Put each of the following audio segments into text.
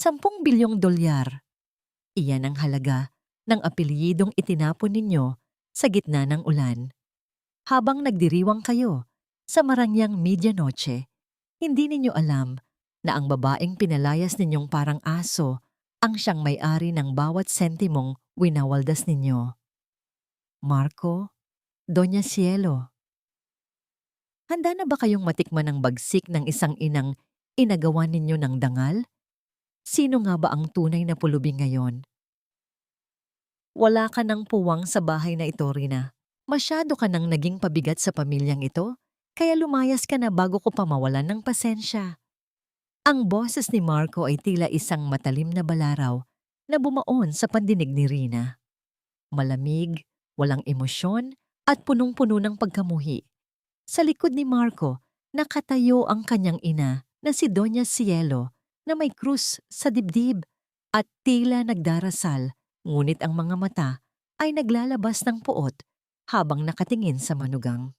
10 bilyong dolyar. Iyan ang halaga ng apelyidong itinapon ninyo sa gitna ng ulan. Habang nagdiriwang kayo sa marangyang medianoche, hindi ninyo alam na ang babaeng pinalayas ninyong parang aso ang siyang may-ari ng bawat sentimong winawaldas ninyo. Marco, Doña Cielo. Handa na ba kayong matikman ang bagsik ng isang inang inagawan ninyo ng dangal? Sino nga ba ang tunay na pulubi ngayon? Wala ka ng puwang sa bahay na ito, Rina. Masyado ka nang naging pabigat sa pamilyang ito, kaya lumayas ka na bago ko pa mawalan ng pasensya. Ang boses ni Marco ay tila isang matalim na balaraw na bumaon sa pandinig ni Rina. Malamig, walang emosyon, at punong-puno ng pagkamuhi. Sa likod ni Marco, nakatayo ang kanyang ina na si Doña Cielo na may krus sa dibdib at tila nagdarasal, ngunit ang mga mata ay naglalabas ng puot habang nakatingin sa manugang.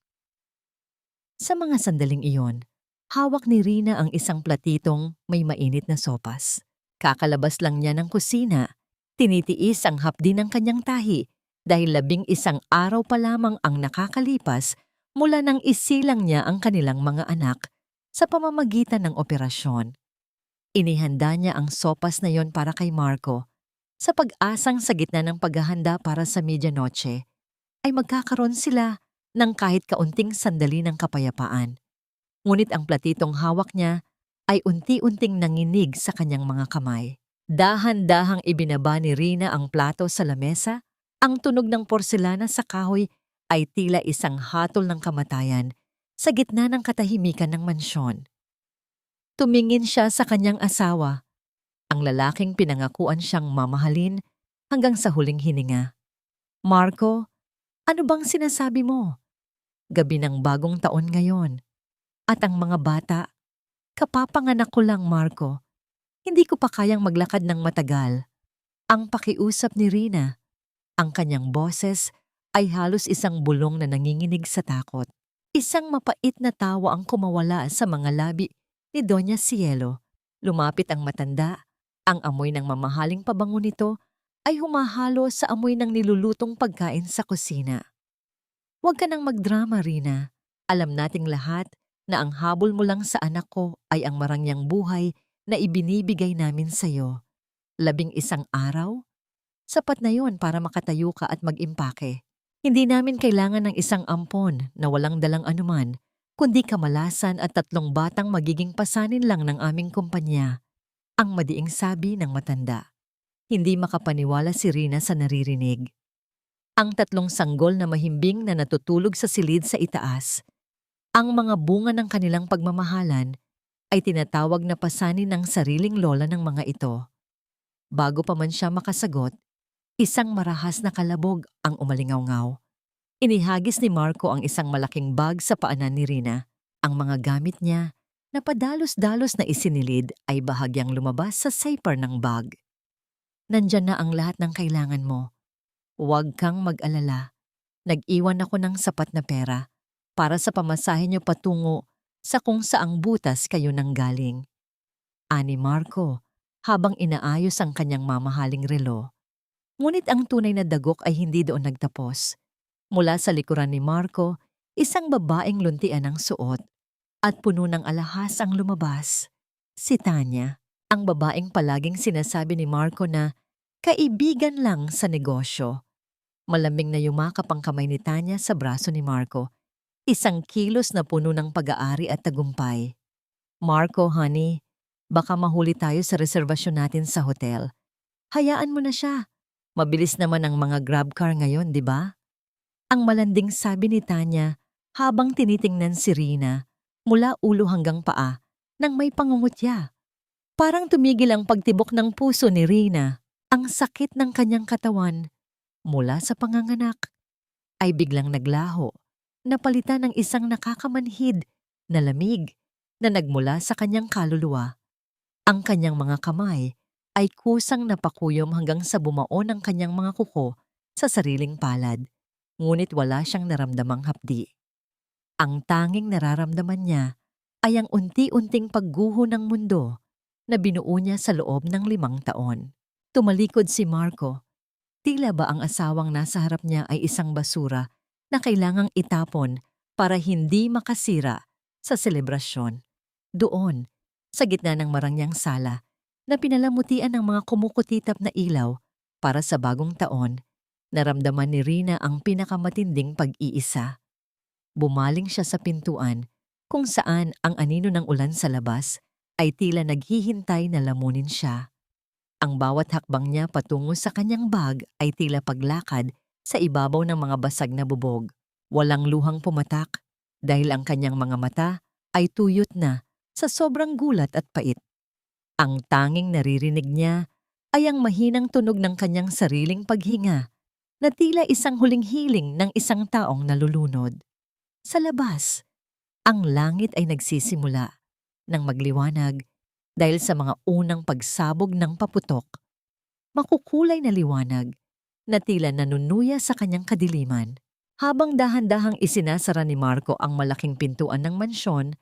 Sa mga sandaling iyon, hawak ni Rina ang isang platitong may mainit na sopas. Kakalabas lang niya ng kusina, tinitiis ang hapdi ng kanyang tahi dahil 11 araw pa lamang ang nakakalipas mula nang isilang niya ang kanilang mga anak sa pamamagitan ng operasyon. Inihanda niya ang sopas na yon para kay Marco sa pag-asang sa gitna ng paghahanda para sa medianoche ay magkakaroon sila ng kahit kaunting sandali ng kapayapaan. Ngunit ang platitong hawak niya ay unti-unting nanginig sa kanyang mga kamay. Dahan-dahang ibinaba ni Rina ang plato sa lamesa. Ang tunog ng porselana sa kahoy ay tila isang hatol ng kamatayan sa gitna ng katahimikan ng mansyon. Tumingin siya sa kanyang asawa, ang lalaking pinangakuan siyang mamahalin hanggang sa huling hininga. Marco, ano bang sinasabi mo? Gabi ng bagong taon ngayon. At ang mga bata, kapapanganak ko lang, Marco. Hindi ko pa kayang maglakad ng matagal. Ang pakiusap ni Rina. Ang kanyang boses ay halos isang bulong na nanginginig sa takot. Isang mapait na tawa ang kumawala sa mga labi ni Doña Cielo. Lumapit ang matanda. Ang amoy ng mamahaling pabango nito ay humahalo sa amoy ng nilulutong pagkain sa kusina. Huwag ka nang magdrama, Rina. Alam nating lahat na ang habol mo lang sa anak ko ay ang marangyang buhay na ibinibigay namin sa iyo. 11 araw? Sapat na yon para makatayo ka at mag-impake. Hindi namin kailangan ng isang ampon na walang dalang anuman, kundi kamalasan at 3 batang magiging pasanin lang ng aming kumpanya. Ang madiing sabi ng matanda. Hindi makapaniwala si Rina sa naririnig. Ang 3 sanggol na mahimbing na natutulog sa silid sa itaas. Ang mga bunga ng kanilang pagmamahalan ay tinatawag na pasanin ng sariling lola ng mga ito. Bago pa man siya makasagot, isang marahas na kalabog ang umalingaw-ngaw. Inihagis ni Marco ang isang malaking bag sa paanan ni Rina. Ang mga gamit niya na padalos-dalos na isinilid ay bahagyang lumabas sa zipper ng bag. Nandyan na ang lahat ng kailangan mo. Huwag kang mag-alala. Nag-iwan ako ng sapat na pera para sa pamasahe niyo patungo sa kung saang butas kayo nanggaling. Ani Marco habang inaayos ang kanyang mamahaling relo. Ngunit ang tunay na dagok ay hindi doon nagtapos. Mula sa likuran ni Marco, isang babaeng luntian ang suot at puno ng alahas ang lumabas. Si Tanya, ang babaeng palaging sinasabi ni Marco na kaibigan lang sa negosyo. Malamig na yumakap ang kamay ni Tanya sa braso ni Marco. Isang kilos na puno ng pag-aari at tagumpay. Marco, honey, baka mahuli tayo sa reservasyon natin sa hotel. Hayaan mo na siya. Mabilis naman ang mga grab car ngayon, di ba? Ang malanding sabi ni Tanya habang tinitingnan si Rina mula ulo hanggang paa nang may pangungutya. Parang tumigil ang pagtibok ng puso ni Rina. Ang sakit ng kanyang katawan mula sa panganganak ay biglang naglaho, napalitan ng isang nakakamanhid na lamig na nagmula sa kanyang kaluluwa. Ang kanyang mga kamay ay kusang napakuyom hanggang sa bumaon ang kanyang mga kuko sa sariling palad, ngunit wala siyang naramdamang hapdi. Ang tanging nararamdaman niya ay ang unti-unting pagguho ng mundo na binuo niya sa loob ng 5 taon. Tumalikod si Marco. Tila ba ang asawang nasa harap niya ay isang basura na kailangang itapon para hindi makasira sa selebrasyon. Doon, sa gitna ng marangyang sala, na pinalamutian ng mga kumukutitap na ilaw para sa bagong taon, naramdaman ni Rina ang pinakamatinding pag-iisa. Bumaling siya sa pintuan kung saan ang anino ng ulan sa labas ay tila naghihintay na lamunin siya. Ang bawat hakbang niya patungo sa kanyang bag ay tila paglakad sa ibabaw ng mga basag na bubog. Walang luhang pumatak dahil ang kanyang mga mata ay tuyot na sa sobrang gulat at pait. Ang tanging naririnig niya ay ang mahinang tunog ng kanyang sariling paghinga na tila isang huling hiling ng isang taong nalulunod. Sa labas, ang langit ay nagsisimula ng magliwanag dahil sa mga unang pagsabog ng paputok. Makukulay na liwanag na tila nanunuya sa kanyang kadiliman. Habang dahan-dahang isinasara ni Marco ang malaking pintuan ng mansyon,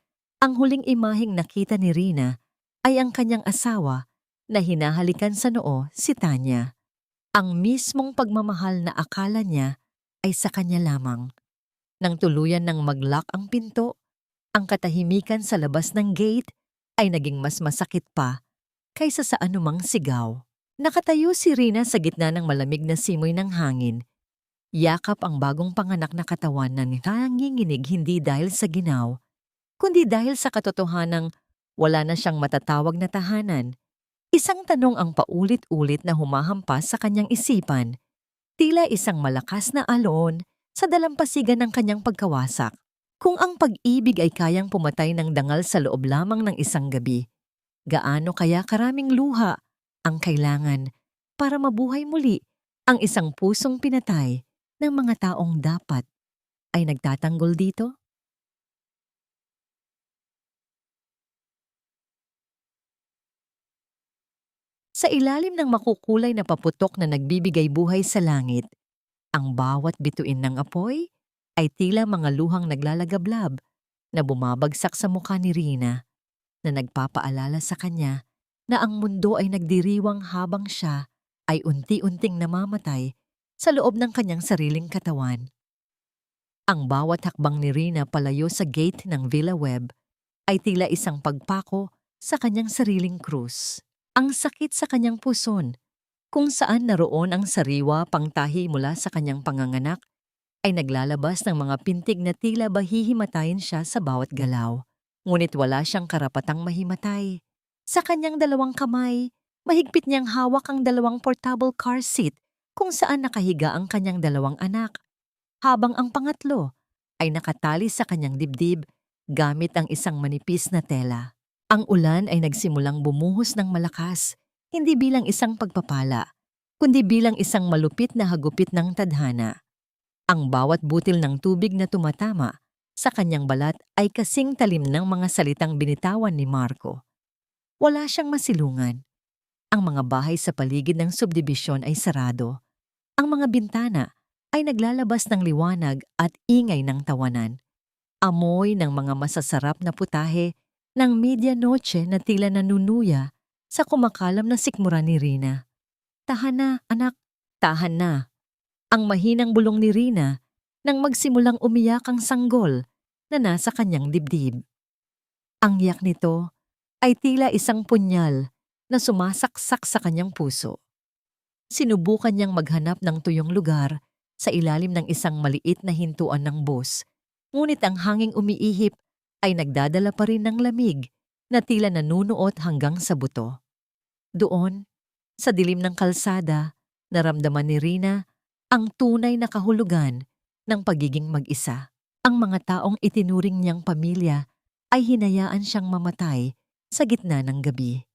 ang huling imaheng nakita ni Rina ay ang kanyang asawa na hinahalikan sa noo si Tanya. Ang mismong pagmamahal na akala niya ay sa kanya lamang. Nang tuluyan ng mag-lock ang pinto, ang katahimikan sa labas ng gate ay naging mas masakit pa kaysa sa anumang sigaw. Nakatayo si Rina sa gitna ng malamig na simoy ng hangin. Yakap ang bagong panganak na katawan na nanginginig hindi dahil sa ginaw, kundi dahil sa katotohanang wala na siyang matatawag na tahanan. Isang tanong ang paulit-ulit na humahampas sa kanyang isipan, tila isang malakas na alon sa dalampasigan ng kanyang pagkawasak. Kung ang pag-ibig ay kayang pumatay ng dangal sa loob lamang ng isang gabi, gaano kaya karaming luha ang kailangan para mabuhay muli ang isang pusong pinatay ng mga taong dapat ay nagtatanggol dito? Sa ilalim ng makukulay na paputok na nagbibigay buhay sa langit, ang bawat bituin ng apoy ay tila mga luhang naglalagablab na bumabagsak sa mukha ni Rina, na nagpapaalala sa kanya na ang mundo ay nagdiriwang habang siya ay unti-unting namamatay sa loob ng kanyang sariling katawan. Ang bawat hakbang ni Rina palayo sa gate ng Villa Webb ay tila isang pagpako sa kanyang sariling krus. Ang sakit sa kanyang puson, kung saan naroon ang sariwa pangtahi mula sa kanyang panganganak, ay naglalabas ng mga pintig na tila ba hihimatayin siya sa bawat galaw. Ngunit wala siyang karapatang mahimatay. Sa kanyang 2 kamay, mahigpit niyang hawak ang 2 portable car seat kung saan nakahiga ang kanyang 2 anak, habang ang pangatlo ay nakatali sa kanyang dibdib gamit ang isang manipis na tela. Ang ulan ay nagsimulang bumuhos ng malakas, hindi bilang isang pagpapala, kundi bilang isang malupit na hagupit ng tadhana. Ang bawat butil ng tubig na tumatama sa kanyang balat ay kasing talim ng mga salitang binitawan ni Marco. Wala siyang masilungan. Ang mga bahay sa paligid ng subdibisyon ay sarado. Ang mga bintana ay naglalabas ng liwanag at ingay ng tawanan. Amoy ng mga masasarap na putahe ng medianoche na tila nanunuya sa kumakalam na sikmura ni Rina. "Tahan na, anak. Tahan na." Ang mahinang bulong ni Rina nang magsimulang umiyak ang sanggol na nasa kanyang dibdib. Ang yak nito ay tila isang punyal na sumasaksak sa kanyang puso. Sinubukan niyang maghanap ng tuyong lugar sa ilalim ng isang maliit na hintuan ng bus, ngunit ang hanging umiihip ay nagdadala pa rin ng lamig na tila nanunuot hanggang sa buto. Doon, sa dilim ng kalsada, naramdaman ni Rina ang tunay na kahulugan ng pagiging mag-isa. Ang mga taong itinuring niyang pamilya ay hinayaan siyang mamatay sa gitna ng gabi.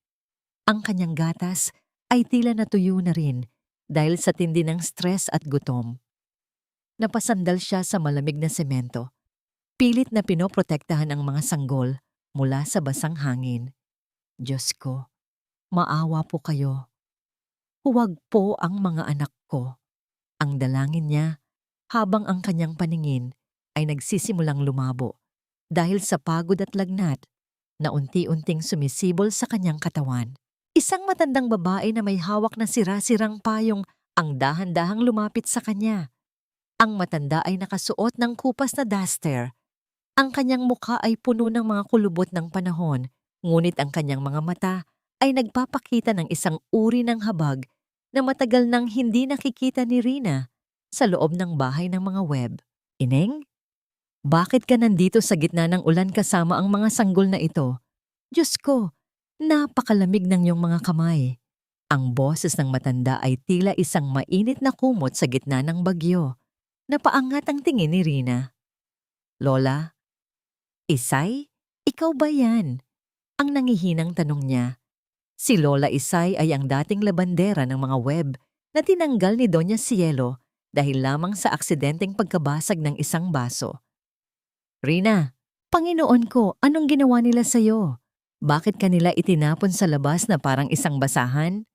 Ang kanyang gatas ay tila natuyo na rin dahil sa tindi ng stress at gutom. Napasandal siya sa malamig na semento, pilit na pinoprotektahan ang mga sanggol mula sa basang hangin. "Diyos ko, maawa po kayo. Huwag po ang mga anak ko." Ang dalangin niya habang ang kanyang paningin ay nagsisimulang lumabo dahil sa pagod at lagnat. na unti-unting sumisibol sa kanyang katawan. Isang matandang babae na may hawak na sira-sirang payong ang dahan-dahang lumapit sa kanya. Ang matanda ay nakasuot ng kupas na duster. Ang kanyang mukha ay puno ng mga kulubot ng panahon, ngunit ang kanyang mga mata ay nagpapakita ng isang uri ng habag na matagal nang hindi nakikita ni Rina sa loob ng bahay ng mga web. Ineng? Bakit ka nandito sa gitna ng ulan kasama ang mga sanggol na ito? Diyos ko, napakalamig ng iyong mga kamay. Ang boses ng matanda ay tila isang mainit na kumot sa gitna ng bagyo. Napaangat ang tingin ni Rina. Lola? Isay? Ikaw ba yan? Ang nangihinang tanong niya. Si Lola Isay ay ang dating labandera ng mga web na tinanggal ni Doña Cielo dahil lamang sa aksidenteng pagkabasag ng isang baso. Rina, Panginoon ko, anong ginawa nila sa'yo? Bakit kanila itinapon sa labas na parang isang basahan?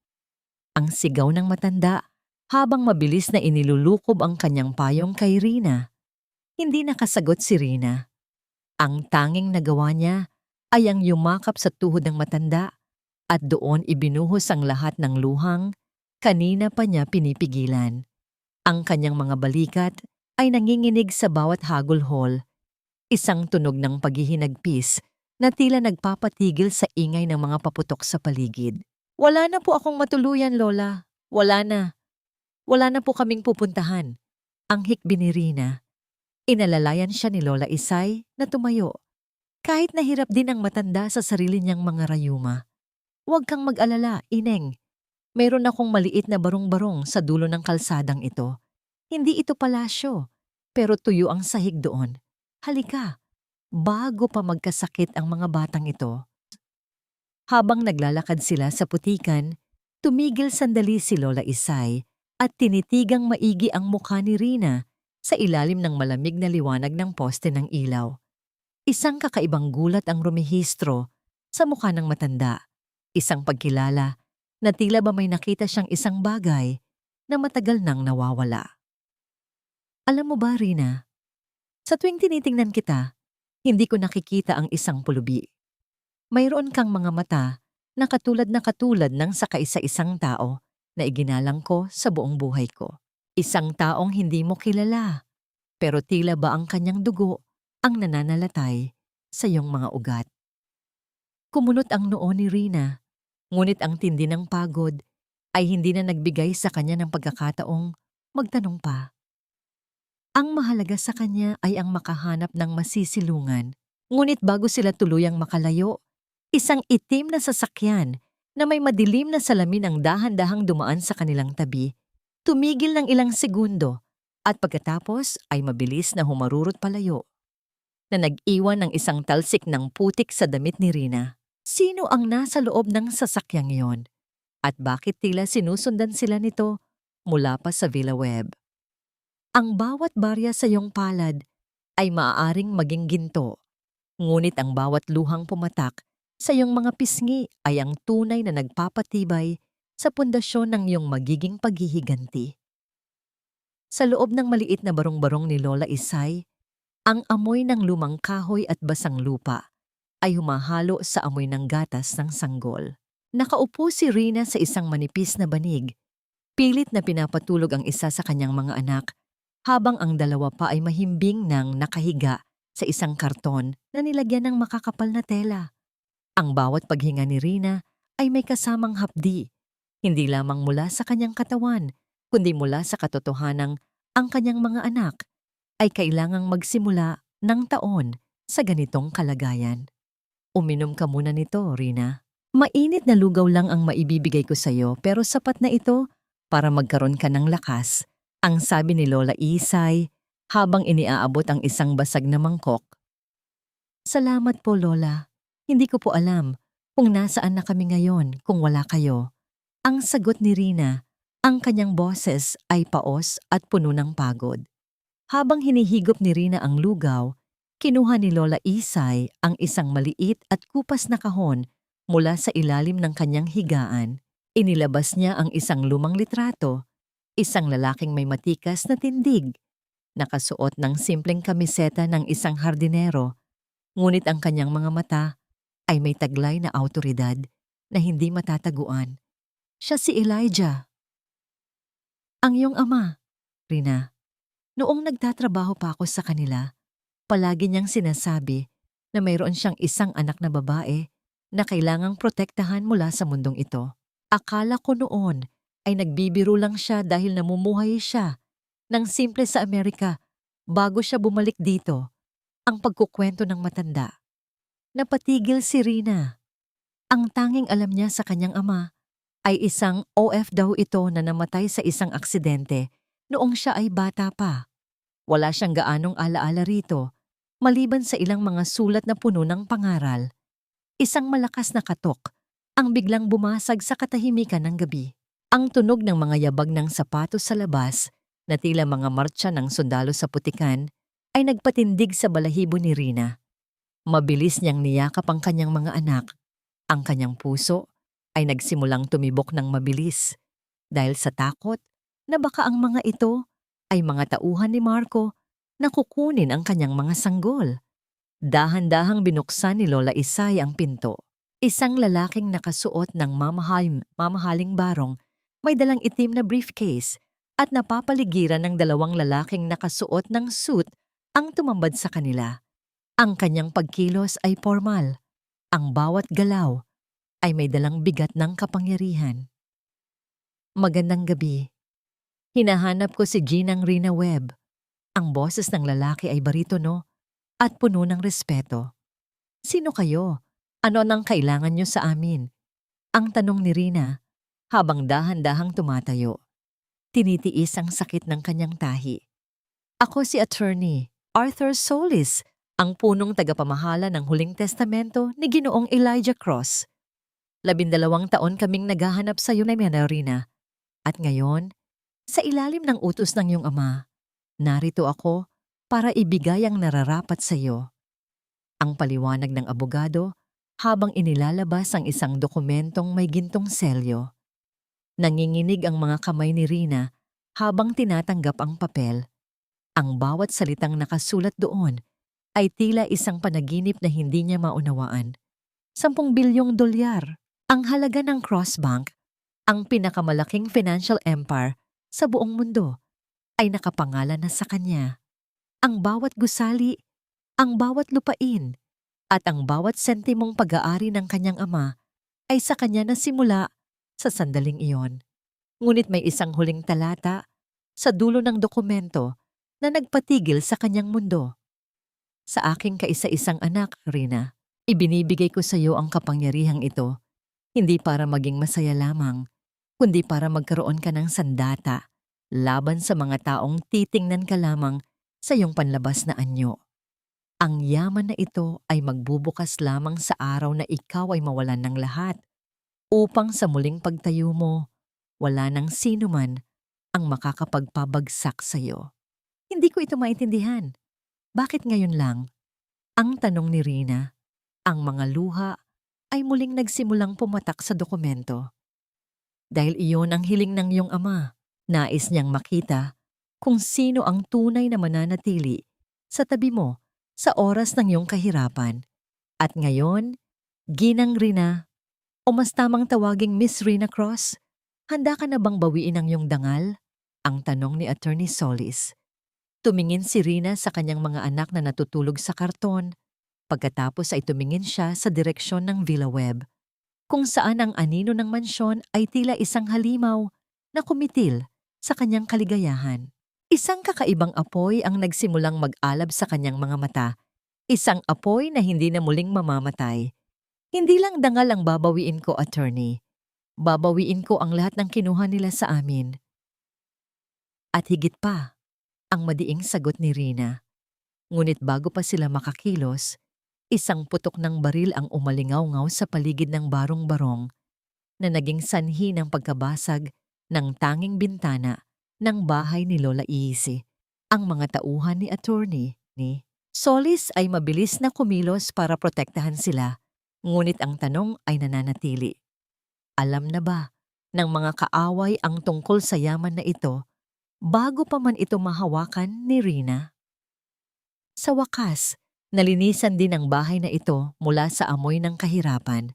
Ang sigaw ng matanda habang mabilis na inilulukob ang kanyang payong kay Rina. Hindi nakasagot si Rina. Ang tanging nagawa niya ay ang yumakap sa tuhod ng matanda at doon ibinuhos ang lahat ng luhang kanina pa niya pinipigilan. Ang kanyang mga balikat ay nanginginig sa bawat hagulhol, isang tunog ng paghihinagpis na tila nagpapatigil sa ingay ng mga paputok sa paligid. Wala na po akong matuluyan, Lola. Wala na. Wala na po kaming pupuntahan. Ang hikbi ni Rina. Inalalayan siya ni Lola Isay na tumayo. Kahit nahirap din ang matanda sa sarili niyang mga rayuma. Huwag kang mag-alala, Ineng. Mayroon akong maliit na barong-barong sa dulo ng kalsadang ito. Hindi ito palasyo, pero tuyo ang sahig doon. Halika, bago pa magkasakit ang mga batang ito. Habang naglalakad sila sa putikan, tumigil sandali si Lola Isay at tinitigang maigi ang mukha ni Rina sa ilalim ng malamig na liwanag ng poste ng ilaw. Isang kakaibang gulat ang rumihistro sa mukha ng matanda. Isang pagkilala na tila ba may nakita siyang isang bagay na matagal nang nawawala. Alam mo ba, Rina, sa tuwing tinitingnan kita, hindi ko nakikita ang isang pulubi. Mayroon kang mga mata na katulad ng sa kaisa-isang tao na iginalang ko sa buong buhay ko. Isang taong hindi mo kilala, pero tila ba ang kanyang dugo ang nananalatay sa iyong mga ugat. Kumunot ang noo ni Rina, ngunit ang tindi ng pagod ay hindi na nagbigay sa kanya ng pagkakataong magtanong pa. Ang mahalaga sa kanya ay ang makahanap ng masisilungan, ngunit bago sila tuluyang makalayo, isang itim na sasakyan na may madilim na salamin ang dahan-dahang dumaan sa kanilang tabi, tumigil ng ilang segundo at pagkatapos ay mabilis na humarurot palayo, na nag-iwan ng isang talsik ng putik sa damit ni Rina. Sino ang nasa loob ng sasakyang yon? At bakit tila sinusundan sila nito mula pa sa Villa Web? Ang bawat barya sa iyong palad ay maaaring maging ginto, ngunit ang bawat luhang pumatak sa iyong mga pisngi ay ang tunay na nagpapatibay sa pundasyon ng iyong magiging paghihiganti. Sa loob ng maliit na barong-barong ni Lola Isay, ang amoy ng lumang kahoy at basang lupa ay humahalo sa amoy ng gatas ng sanggol. Nakaupo si Rina sa isang manipis na banig, pilit na pinapatulog ang isa sa kanyang mga anak, habang ang dalawa pa ay mahimbing nang nakahiga sa isang karton na nilagyan ng makakapal na tela. Ang bawat paghinga ni Rina ay may kasamang hapdi, hindi lamang mula sa kanyang katawan, kundi mula sa katotohanang ang kanyang mga anak ay kailangang magsimula ng taon sa ganitong kalagayan. Uminom ka muna nito, Rina. Mainit na lugaw lang ang maibibigay ko sa'yo pero sapat na ito para magkaroon ka ng lakas, ang sabi ni Lola Isay habang iniaabot ang isang basag na mangkok. Salamat po, Lola. Hindi ko po alam kung nasaan na kami ngayon kung wala kayo. Ang sagot ni Rina, ang kanyang boses ay paos at puno ng pagod. Habang hinihigop ni Rina ang lugaw, kinuha ni Lola Isay ang isang maliit at kupas na kahon mula sa ilalim ng kanyang higaan. Inilabas niya ang isang lumang litrato, isang lalaking may matikas na tindig, nakasuot ng simpleng kamiseta ng isang hardinero, ngunit ang kanyang mga mata ay may taglay na awtoridad na hindi matataguan. Siya si Elijah. Ang iyong ama, Rina. Noong nagtatrabaho pa ako sa kanila, palagi niyang sinasabi na mayroon siyang isang anak na babae na kailangang protektahan mula sa mundong ito. Akala ko noon ay nagbibiro lang siya dahil namumuhay siya ng simple sa Amerika bago siya bumalik dito. Ang pagkukwento ng matanda. Napatigil si Rina. Ang tanging alam niya sa kanyang ama ay isang OF daw ito na namatay sa isang aksidente noong siya ay bata pa. Wala siyang gaanong alaala rito, maliban sa ilang mga sulat na puno ng pangaral. Isang malakas na katok ang biglang bumasag sa katahimikan ng gabi. Ang tunog ng mga yabag ng sapatos sa labas na tila mga martsa ng sundalo sa putikan ay nagpatindig sa balahibo ni Rina. Mabilis niyang niyakap ang kanyang mga anak. Ang kanyang puso ay nagsimulang tumibok ng mabilis dahil sa takot na baka ang mga ito ay mga tauhan ni Marco na kukunin ang kanyang mga sanggol. Dahan-dahang binuksan ni Lola Isay ang pinto. Isang lalaking nakasuot ng mamahaling barong, may dalang itim na briefcase at napapaligiran ng dalawang lalaking nakasuot ng suit ang tumambad sa kanila. Ang kanyang pagkilos ay formal. Ang bawat galaw ay may dalang bigat ng kapangyarihan. Magandang gabi. Hinahanap ko si Ginang Rina Webb. Ang boses ng lalaki ay baritono at puno ng respeto. Sino kayo? Ano nang kailangan niyo sa amin? Ang tanong ni Rina habang dahan-dahang tumatayo. Tinitiis ang sakit ng kanyang tahi. Ako si Attorney Arthur Solis, ang punong tagapamahala ng Huling Testamento ni Ginoong Elijah Cross. 12 taon kaming naghahanap sa iyo na Rina. At ngayon, sa ilalim ng utos ng iyong ama, narito ako para ibigay ang nararapat sa iyo. Ang paliwanag ng abogado habang inilalabas ang isang dokumentong may gintong selyo. Nanginginig ang mga kamay ni Rina habang tinatanggap ang papel. Ang bawat salitang nakasulat doon ay tila isang panaginip na hindi niya maunawaan. 10 bilyong dolyar, ang halaga ng Cross Bank, ang pinakamalaking financial empire sa buong mundo, ay nakapangalan na sa kanya. Ang bawat gusali, ang bawat lupain, at ang bawat sentimong pag-aari ng kanyang ama ay sa kanya na simula sa sandaling iyon. Ngunit may isang huling talata sa dulo ng dokumento na nagpatigil sa kanyang mundo. Sa aking kaisa-isang anak, Rina, ibinibigay ko sa iyo ang kapangyarihang ito, hindi para maging masaya lamang, kundi para magkaroon ka ng sandata laban sa mga taong titingnan ka lamang sa iyong panlabas na anyo. Ang yaman na ito ay magbubukas lamang sa araw na ikaw ay mawalan ng lahat, upang sa muling pagtayo mo, wala nang sino man ang makakapagpabagsak sa iyo. Hindi ko ito maintindihan. Bakit ngayon lang? Ang tanong ni Rina. Ang mga luha ay muling nagsimulang pumatak sa dokumento. Dahil iyon ang hiling ng iyong ama, nais niyang makita kung sino ang tunay na mananatili sa tabi mo sa oras ng iyong kahirapan. At ngayon, Ginang Rina, o mas tamang tawaging Miss Rina Cross, handa ka na bang bawiin ang iyong dangal? Ang tanong ni Attorney Solis. Tumingin si Rina sa kanyang mga anak na natutulog sa karton. Pagkatapos ay tumingin siya sa direksyon ng Villa Webb, kung saan ang anino ng mansyon ay tila isang halimaw na kumitil sa kanyang kaligayahan. Isang kakaibang apoy ang nagsimulang mag-alab sa kanyang mga mata. Isang apoy na hindi na muling mamamatay. Hindi lang dangal ang babawiin ko, Attorney. Babawiin ko ang lahat ng kinuha nila sa amin. At higit pa, ang madiing sagot ni Rina. Ngunit bago pa sila makakilos, isang putok ng baril ang umalingaw-ngaw sa paligid ng barong-barong na naging sanhi ng pagkabasag ng tanging bintana ng bahay ni Lola Easy. Ang mga tauhan ni Attorney ni Solis ay mabilis na kumilos para protektahan sila, ngunit ang tanong ay nananatili. Alam na ba ng mga kaaway ang tungkol sa yaman na ito bago pa man ito mahawakan ni Rina? Sa wakas, Nalinisan din ang bahay na ito mula sa amoy ng kahirapan.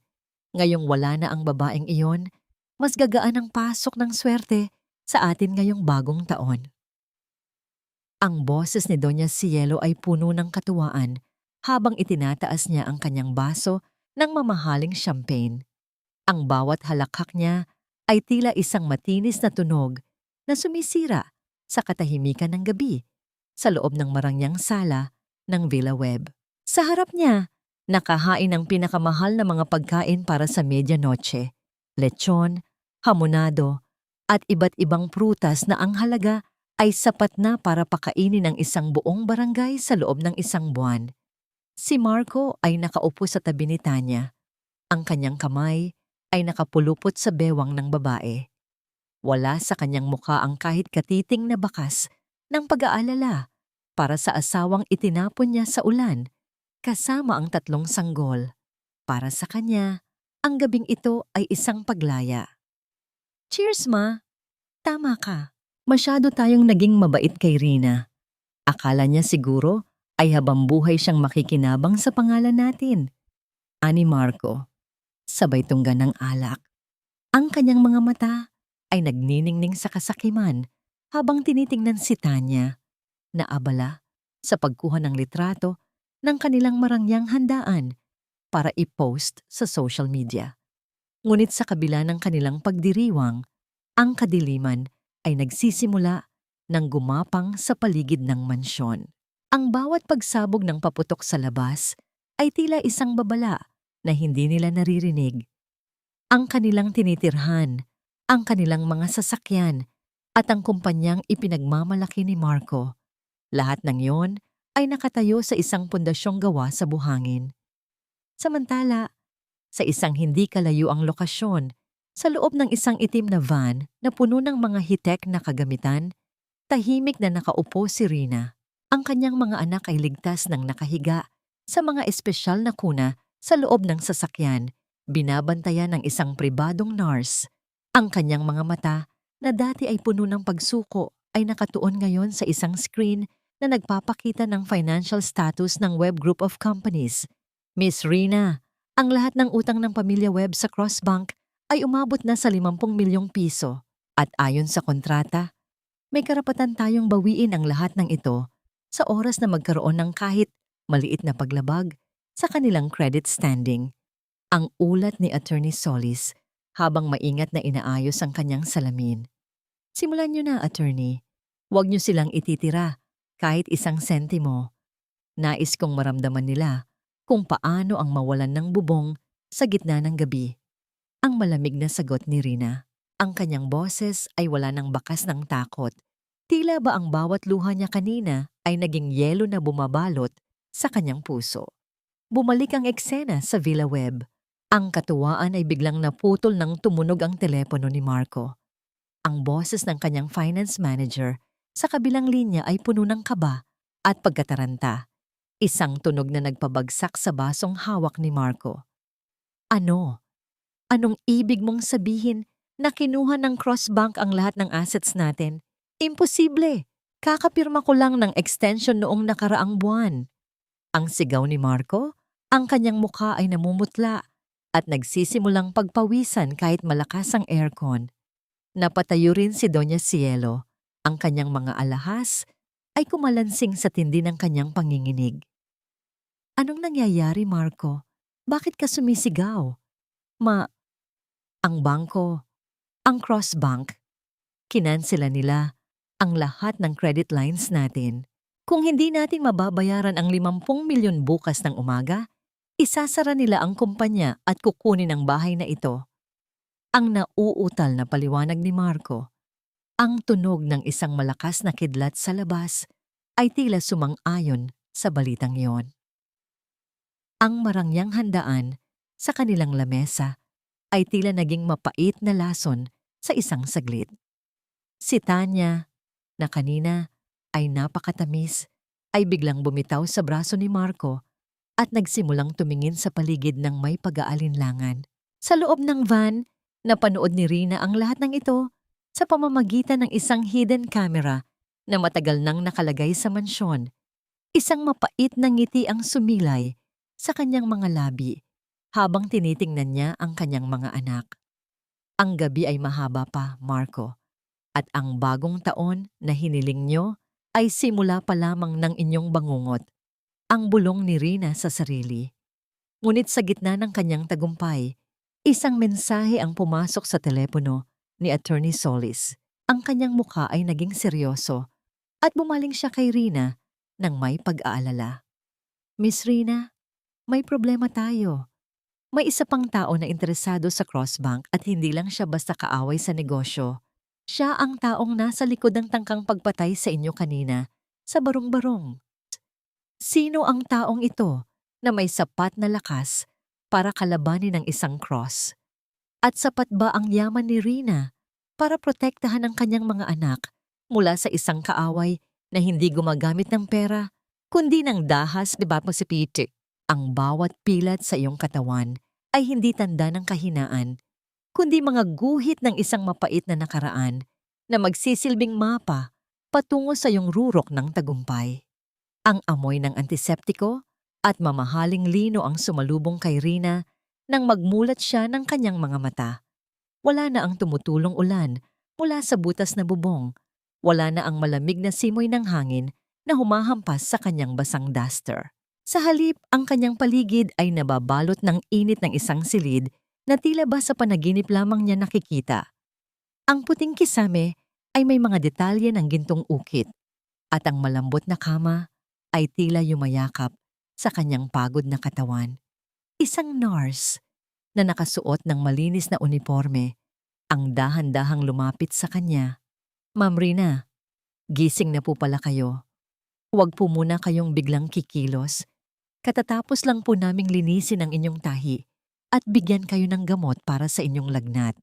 Ngayong wala na ang babaeng iyon, mas gagaan ang pasok ng swerte sa atin ngayong bagong taon. Ang boses ni Doña Cielo ay puno ng katuwaan habang itinataas niya ang kanyang baso ng mamahaling champagne. Ang bawat halakhak niya ay tila isang matinis na tunog na sumisira sa katahimikan ng gabi sa loob ng marangyang sala ng Villa Webb. Sa harap niya, nakahain ang pinakamahal na mga pagkain para sa medianoche, lechon, hamonado, at iba't ibang prutas na ang halaga ay sapat na para pakainin ang isang buong barangay sa loob ng isang buwan. Si Marco ay nakaupo sa tabi ni Tanya. Ang kanyang kamay ay nakapulupot sa bewang ng babae. Wala sa kanyang mukha ang kahit katiting na bakas ng pag-aalala para sa asawang itinapon niya sa ulan kasama ang 3 sanggol. Para sa kanya, ang gabing ito ay isang paglaya. Cheers, Ma! Tama ka. Masyado tayong naging mabait kay Rina. Akala niya siguro ay habang buhay siyang makikinabang sa pangalan natin. Ani Marco, sabay tunggan ng alak. Ang kanyang mga mata ay nagniningning sa kasakiman habang tinitingnan si Tanya na abala sa pagkuha ng litrato ng kanilang marangyang handaan para i-post sa social media. Ngunit sa kabila ng kanilang pagdiriwang, ang kadiliman ay nagsisimula ng gumapang sa paligid ng mansyon. Ang bawat pagsabog ng paputok sa labas ay tila isang babala na hindi nila naririnig. Ang kanilang tinitirhan, ang kanilang mga sasakyan, at ang kumpanyang ipinagmamalaki ni Marco. Lahat ng yon ay nakatayo sa isang pundasyong gawa sa buhangin. Samantala, sa isang hindi kalayuang lokasyon, sa loob ng isang itim na van na puno ng mga hitek na kagamitan, tahimik na nakaupo si Rina. Ang kanyang mga anak ay ligtas ng nakahiga sa mga espesyal na kuna sa loob ng sasakyan, binabantayan ng isang pribadong nurse. Ang kanyang mga mata na dati ay puno ng pagsuko ay nakatuon ngayon sa isang screen na nagpapakita ng financial status ng Webb Group of Companies. Miss Rina, ang lahat ng utang ng pamilya Webb sa Crossbank ay umabot na sa 50 milyong piso at ayon sa kontrata, may karapatan tayong bawiin ang lahat ng ito sa oras na magkaroon ng kahit maliit na paglabag sa kanilang credit standing. Ang ulat ni Attorney Solis habang maingat na inaayos ang kanyang salamin. Simulan niyo na, Attorney. Huwag niyo silang ititira kahit 1 sentimo. Nais kong maramdaman nila kung paano ang mawalan ng bubong sa gitna ng gabi. Ang malamig na sagot ni Rina. Ang kanyang boses ay wala ng bakas ng takot. Tila ba ang bawat luha niya kanina ay naging yelo na bumabalot sa kanyang puso. Bumalik ang eksena sa Villa Webb. Ang katuwaan ay biglang naputol nang tumunog ang telepono ni Marco. Ang boses ng kanyang finance manager sa kabilang linya ay puno ng kaba at pagkataranta. Isang tunog na nagpabagsak sa basong hawak ni Marco. Ano? Anong ibig mong sabihin na kinuha ng Crossbank ang lahat ng assets natin? Imposible! Kakapirma ko lang ng extension noong nakaraang buwan. Ang sigaw ni Marco, ang kanyang mukha ay namumutla at nagsisimulang pagpawisan kahit malakas ang aircon. Napatayo rin si Doña Cielo. Ang kanyang mga alahas ay kumalansing sa tindi ng kanyang panginginig. Anong nangyayari, Marco? Bakit ka sumisigaw? Ang bangko, ang Crossbank, kinansela nila ang lahat ng credit lines natin. Kung hindi natin mababayaran ang 50 milyon bukas ng umaga, isasara nila ang kumpanya at kukunin ang bahay na ito. Ang nauutal na paliwanag ni Marco, ang tunog ng isang malakas na kidlat sa labas ay tila sumang-ayon sa balitang yon. Ang marangyang handaan sa kanilang lamesa ay tila naging mapait na lason sa isang saglit. Si Tanya, na kanina ay napakatamis, ay biglang bumitaw sa braso ni Marco at nagsimulang tumingin sa paligid ng may pag-aalinlangan. Sa loob ng van, napanood ni Rina ang lahat ng ito sa pamamagitan ng isang hidden camera na matagal nang nakalagay sa mansyon. Isang mapait na ngiti ang sumilay sa kanyang mga labi habang tinitingnan niya ang kanyang mga anak. Ang gabi ay mahaba pa, Marco, at ang bagong taon na hiniling nyo ay simula pa lamang ng inyong bangungot. Ang bulong ni Rina sa sarili. Ngunit sa gitna ng kanyang tagumpay, isang mensahe ang pumasok sa telepono ni Attorney Solis. Ang kanyang mukha ay naging seryoso at bumaling siya kay Rina nang may pag-aalala. Miss Rina, may problema tayo. May isa pang tao na interesado sa Crossbank at hindi lang siya basta kaaway sa negosyo. Siya ang taong nasa likod ng tangkang pagpatay sa inyo kanina sa barong-barong. Sino ang taong ito na may sapat na lakas para kalabanin ang isang cross? At sapat ba ang yaman ni Rina para protektahan ang kanyang mga anak mula sa isang kaaway na hindi gumagamit ng pera, kundi ng dahas, di ba po si Pete? Ang bawat pilat sa iyong katawan ay hindi tanda ng kahinaan, kundi mga guhit ng isang mapait na nakaraan na magsisilbing mapa patungo sa iyong rurok ng tagumpay. Ang amoy ng antiseptiko at mamahaling lino ang sumalubong kay Rina nang magmulat siya ng kanyang mga mata. Wala na ang tumutulong ulan mula sa butas na bubong. Wala na ang malamig na simoy ng hangin na humahampas sa kanyang basang duster. Sa halip, ang kanyang paligid ay nababalot ng init ng isang silid na tila ba sa panaginip lamang niya nakikita. Ang puting kisame ay may mga detalye ng gintong ukit at ang malambot na kama ay tila yumayakap sa kanyang pagod na katawan. Isang nurse na nakasuot ng malinis na uniforme ang dahan-dahang lumapit sa kanya. Ma'am Rina, gising na po pala kayo. Huwag po muna kayong biglang kikilos. Katatapos lang po naming linisin ang inyong tahi at bigyan kayo ng gamot para sa inyong lagnat.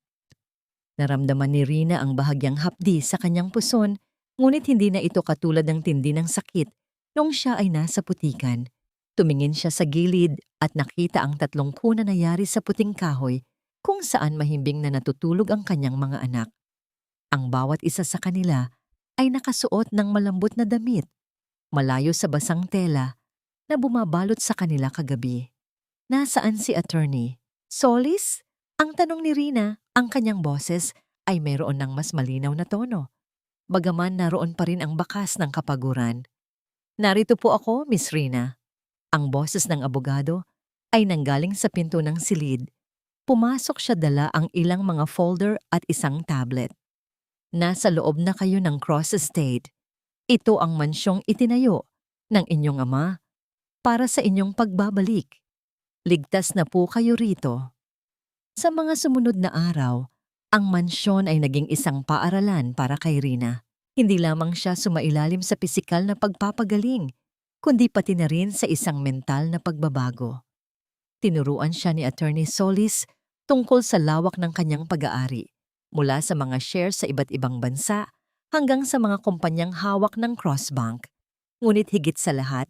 Naramdaman ni Rina ang bahagyang hapdi sa kanyang puson, ngunit hindi na ito katulad ng tindi ng sakit noong siya ay nasa putikan. Tumingin siya sa gilid at nakita ang 3 kuna na yari sa puting kahoy kung saan mahimbing na natutulog ang kanyang mga anak. Ang bawat isa sa kanila ay nakasuot ng malambot na damit, malayo sa basang tela na bumabalot sa kanila kagabi. Nasaan si Attorney? Solis? Ang tanong ni Rina, ang kanyang boses ay mayroon ng mas malinaw na tono. Bagaman naroon pa rin ang bakas ng kapaguran. Narito po ako, Miss Rina. Ang boses ng abogado ay nanggaling sa pinto ng silid. Pumasok siya dala ang ilang mga folder at isang tablet. Nasa loob na kayo ng Cross Estate. Ito ang mansyong itinayo ng inyong ama para sa inyong pagbabalik. Ligtas na po kayo rito. Sa mga sumunod na araw, ang mansyon ay naging isang paaralan para kay Rina. Hindi lamang siya sumailalim sa pisikal na pagpapagaling, kundi pati na rin sa isang mental na pagbabago. Tinuruan siya ni Attorney Solis tungkol sa lawak ng kanyang pag-aari, mula sa mga shares sa iba't ibang bansa hanggang sa mga kumpanyang hawak ng Crossbank. Ngunit higit sa lahat,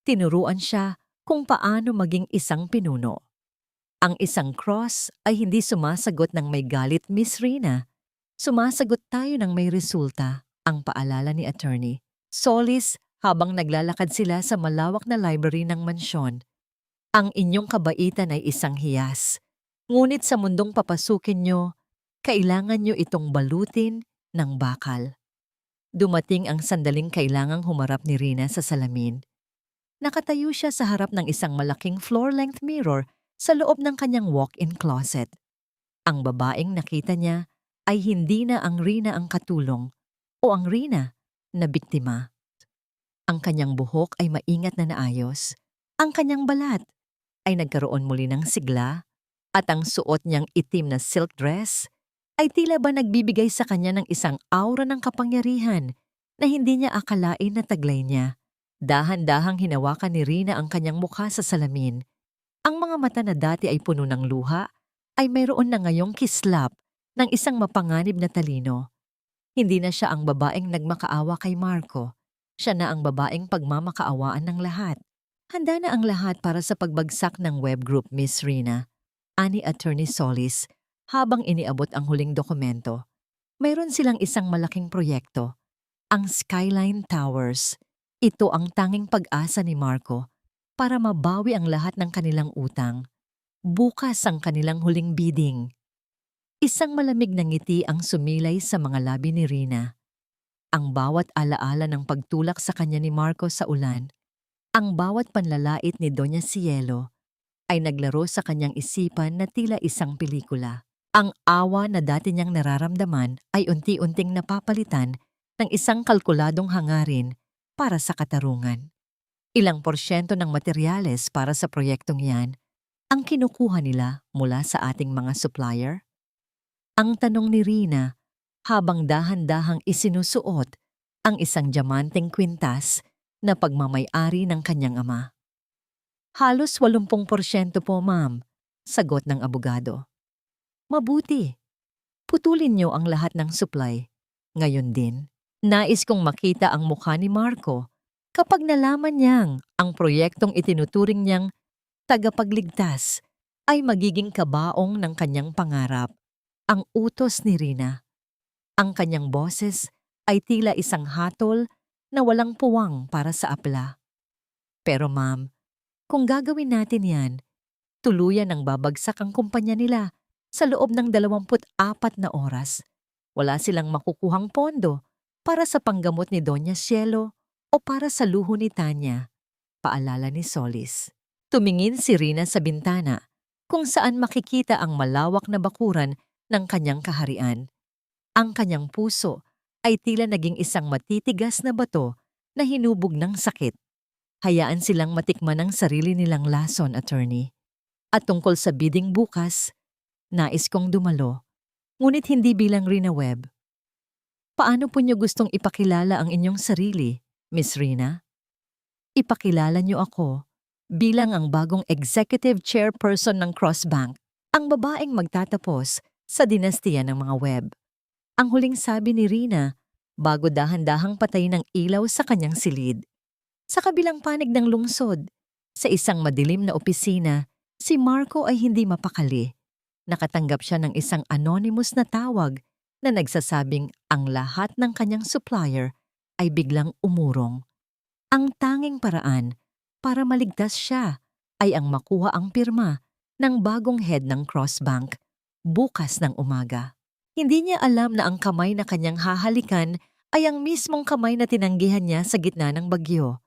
tinuruan siya kung paano maging isang pinuno. Ang isang cross ay hindi sumasagot ng may galit, Miss Rina. Sumasagot tayo ng may resulta, ang paalala ni Attorney Solis habang naglalakad sila sa malawak na library ng mansyon. Ang inyong kabaitan ay isang hiyas. Ngunit sa mundong papasukin nyo, kailangan nyo itong balutin ng bakal. Dumating ang sandaling kailangang humarap ni Rina sa salamin. Nakatayo siya sa harap ng isang malaking floor-length mirror sa loob ng kanyang walk-in closet. Ang babaeng nakita niya ay hindi na ang Rina ang katulong o ang Rina na biktima. Ang kanyang buhok ay maingat na naayos. Ang kanyang balat ay nagkaroon muli ng sigla at ang suot niyang itim na silk dress ay tila ba nagbibigay sa kanya ng isang aura ng kapangyarihan na hindi niya akalain na taglay niya. Dahan-dahang hinawakan ni Rina ang kanyang mukha sa salamin. Ang mga mata na dati ay puno ng luha ay mayroon na ngayong kislap ng isang mapanganib na talino. Hindi na siya ang babaeng nagmakaawa kay Marco. Siya na ang babaeng pagmamakaawaan ng lahat. Handa na ang lahat para sa pagbagsak ng web group, Miss Rina, ani Attorney Solis habang iniabot ang huling dokumento. Mayroon silang isang malaking proyekto, ang Skyline Towers. Ito ang tanging pag-asa ni Marco para mabawi ang lahat ng kanilang utang. Bukas ang kanilang huling bidding. Isang malamig na ngiti ang sumilay sa mga labi ni Rina. Ang bawat alaala ng pagtulak sa kanya ni Marco sa ulan, ang bawat panlalait ni Doña Cielo, ay naglaro sa kanyang isipan na tila isang pelikula. Ang awa na dati niyang nararamdaman ay unti-unting napapalitan ng isang kalkuladong hangarin para sa katarungan. Ilang porsyento ng materyales para sa proyektong yan ang kinukuha nila mula sa ating mga supplier? Ang tanong ni Rina habang dahan-dahang isinusuot ang isang diamanteng kwintas na pagmamay-ari ng kanyang ama. Halos 80% po, ma'am, sagot ng abogado. Mabuti. Putulin niyo ang lahat ng supply. Ngayon din, nais kong makita ang mukha ni Marco kapag nalaman niyang ang proyektong itinuturing niyang tagapagligtas ay magiging kabaong ng kanyang pangarap, ang utos ni Rina. Ang kanyang boses ay tila isang hatol na walang puwang para sa apla. Pero ma'am, kung gagawin natin yan, tuluyan ang babagsak ang kumpanya nila sa loob ng 24 na oras. Wala silang makukuhang pondo para sa panggamot ni Doña Cielo o para sa luho ni Tanya, paalala ni Solis. Tumingin si Rina sa bintana kung saan makikita ang malawak na bakuran ng kanyang kaharian. Ang kanyang puso ay tila naging isang matitigas na bato na hinubog ng sakit. Hayaan silang matikman ang sarili nilang lason, attorney. At tungkol sa bidding bukas, nais kong dumalo, ngunit hindi bilang Rina Webb. Paano po niyo gustong ipakilala ang inyong sarili, Miss Rina? Ipakilala niyo ako bilang ang bagong executive chairperson ng Crossbank, ang babaeng magtatapos sa dinastiya ng mga Webb. Ang huling sabi ni Rina bago dahan-dahang patayin ng ilaw sa kanyang silid. Sa kabilang panig ng lungsod, sa isang madilim na opisina, si Marco ay hindi mapakali. Nakatanggap siya ng isang anonymous na tawag na nagsasabing ang lahat ng kanyang supplier ay biglang umurong. Ang tanging paraan para maligtas siya ay ang makuha ang pirma ng bagong head ng Crossbank bukas ng umaga. Hindi niya alam na ang kamay na kanyang hahalikan ay ang mismong kamay na tinanggihan niya sa gitna ng bagyo.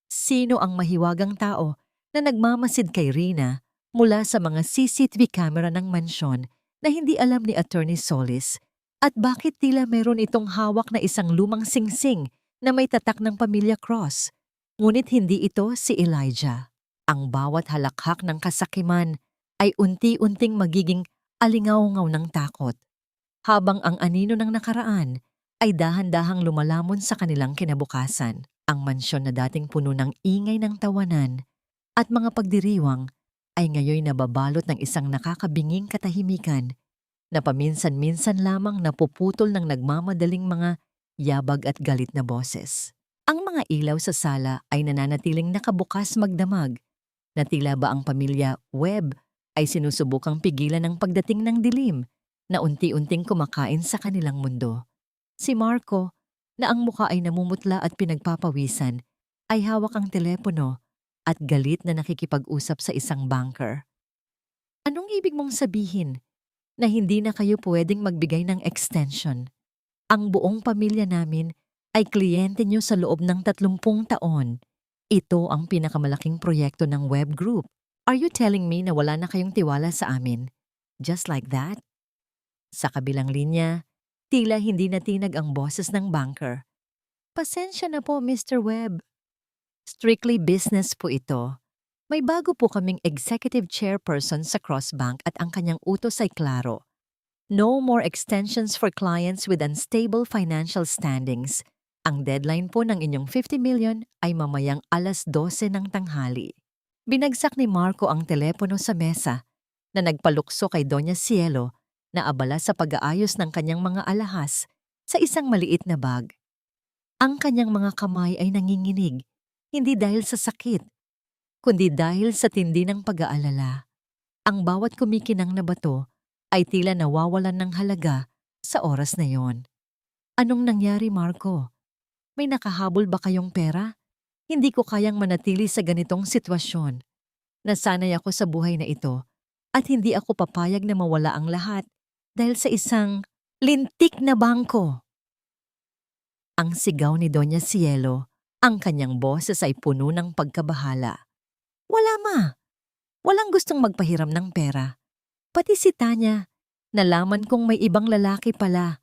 Sino ang mahiwagang tao na nagmamasid kay Rina mula sa mga CCTV camera ng mansyon na hindi alam ni Attorney Solis, at bakit tila meron itong hawak na isang lumang singsing na may tatak ng Pamilya Cross? Ngunit hindi ito si Elijah. Ang bawat halakhak ng kasakiman ay unti-unting magiging alingaw-ngaw ng takot, habang ang anino ng nakaraan ay dahan-dahang lumalamon sa kanilang kinabukasan. Ang mansyon na dating puno ng ingay ng tawanan at mga pagdiriwang ay ngayon nababalot ng isang nakakabinging katahimikan na paminsan-minsan lamang napuputol ng nagmamadaling mga yabag at galit na boses. Ang mga ilaw sa sala ay nananatiling nakabukas magdamag, na tila ba ang pamilya Webb ay sinusubukang pigilan ng pagdating ng dilim na unti-unting kumakain sa kanilang mundo. Si Marco, na ang muka ay namumutla at pinagpapawisan, ay hawak ang telepono at galit na nakikipag-usap sa isang banker. Anong ibig mong sabihin? Na hindi na kayo pwedeng magbigay ng extension? Ang buong pamilya namin ay kliyente nyo sa loob ng 30 taon. Ito ang pinakamalaking proyekto ng Webb Group. Are you telling me na wala na kayong tiwala sa amin? Just like that? Sa kabilang linya, tila hindi natinag ang boses ng banker. Pasensya na po, Mr. Webb. Strictly business po ito. May bago po kaming executive chairperson sa Crossbank at ang kanyang utos ay klaro. No more extensions for clients with unstable financial standings. Ang deadline po ng inyong 50 million ay mamayang 12:00 ng tanghali. Binagsak ni Marco ang telepono sa mesa na nagpalukso kay Doña Cielo na abala sa pag-aayos ng kanyang mga alahas sa isang maliit na bag. Ang kanyang mga kamay ay nanginginig, hindi dahil sa sakit, kundi dahil sa tindi ng pag-aalala. Ang bawat kumikinang na bato ay tila nawawalan ng halaga sa oras na yon. Anong nangyari, Marco? May nakahabol ba kayong pera? Hindi ko kayang manatili sa ganitong sitwasyon. Nasanay ako sa buhay na ito at hindi ako papayag na mawala ang lahat dahil sa isang lintik na bangko. Ang sigaw ni Doña Cielo, ang kanyang boses ay puno ng pagkabahala. Wala ma, walang gustong magpahiram ng pera. Pati si Tanya, nalaman kong may ibang lalaki pala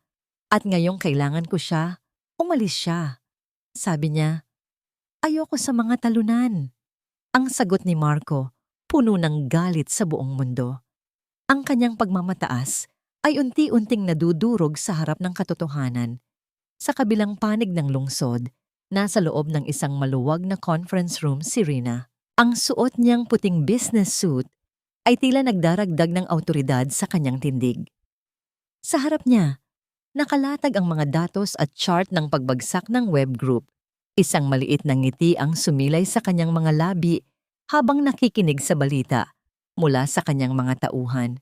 at ngayong kailangan ko siya, umalis siya. Sabi niya, ayoko sa mga talunan. Ang sagot ni Marco, puno ng galit sa buong mundo. Ang kanyang pagmamataas ay unti-unting nadudurog sa harap ng katotohanan. Sa kabilang panig ng lungsod, nasa loob ng isang maluwag na conference room si Rina. Ang suot niyang puting business suit ay tila nagdaragdag ng awtoridad sa kanyang tindig. Sa harap niya, nakalatag ang mga datos at chart ng pagbagsak ng web group. Isang maliit na ngiti ang sumilay sa kanyang mga labi habang nakikinig sa balita mula sa kanyang mga tauhan.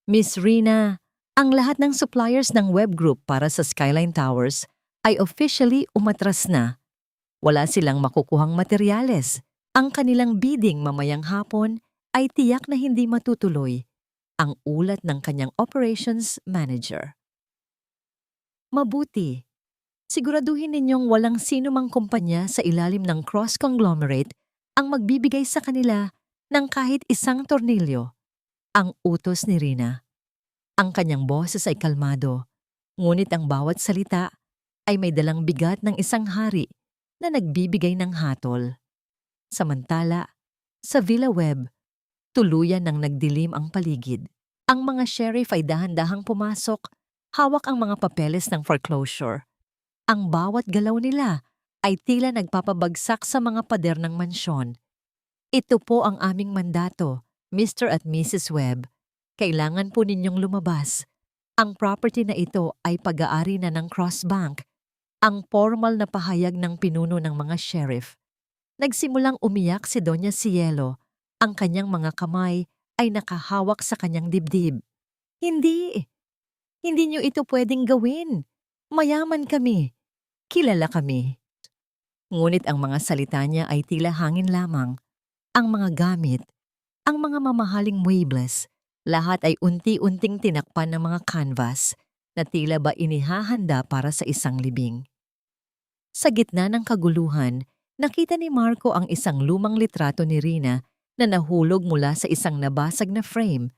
Miss Rina, ang lahat ng suppliers ng web group para sa Skyline Towers ay officially umatras na. Wala silang makukuhang materyales. Ang kanilang bidding mamayang hapon ay tiyak na hindi matutuloy. Ang ulat ng kanyang operations manager. Mabuti. Siguraduhin ninyong walang sino mang kumpanya sa ilalim ng cross-conglomerate ang magbibigay sa kanila ng kahit isang tornilyo. Ang utos ni Rina. Ang kanyang boses ay kalmado, ngunit ang bawat salita ay may dalang bigat ng isang hari na nagbibigay ng hatol. Samantala, sa Villa Web, tuluyan ng nagdilim ang paligid. Ang mga sheriff ay dahan-dahang pumasok, hawak ang mga papeles ng foreclosure. Ang bawat galaw nila ay tila nagpapabagsak sa mga pader ng mansyon. Ito po ang aming mandato, Mr. at Mrs. Webb. Kailangan po ninyong lumabas. Ang property na ito ay pag-aari na ng Cross Bank. Ang formal na pahayag ng pinuno ng mga sheriff. Nagsimulang umiyak si Doña Cielo. Ang kanyang mga kamay ay nakahawak sa kanyang dibdib. Hindi! Hindi niyo ito pwedeng gawin. Mayaman kami. Kilala kami. Ngunit ang mga salita niya ay tila hangin lamang. Ang mga gamit, ang mga mamahaling muebles, lahat ay unti-unting tinakpan ng mga canvas na tila ba inihahanda para sa isang libing. Sa gitna ng kaguluhan, nakita ni Marco ang isang lumang litrato ni Rina na nahulog mula sa isang nabasag na frame.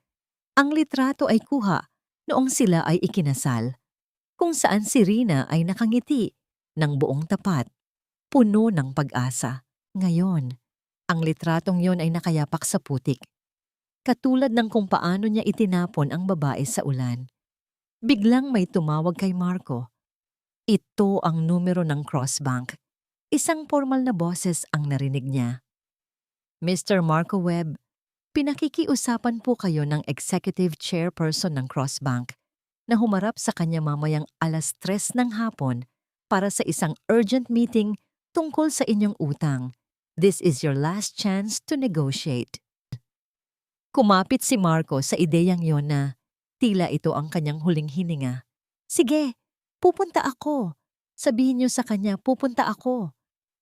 Ang litrato ay kuha noong sila ay ikinasal, kung saan si Rina ay nakangiti ng buong tapat, puno ng pag-asa. Ngayon, ang litratong yon ay nakayapak sa putik, katulad ng kung paano niya itinapon ang babae sa ulan. Biglang may tumawag kay Marco. Ito ang numero ng Cross Bank. Isang formal na boses ang narinig niya. Mr. Marco Webb, pinakikiusapan po kayo ng Executive Chairperson ng Cross Bank na humarap sa kanya mamayang 3:00 ng hapon para sa isang urgent meeting tungkol sa inyong utang. This is your last chance to negotiate. Kumapit si Marco sa ideyang yon na tila ito ang kanyang huling hininga. Sige, pupunta ako. Sabihin niyo sa kanya, pupunta ako.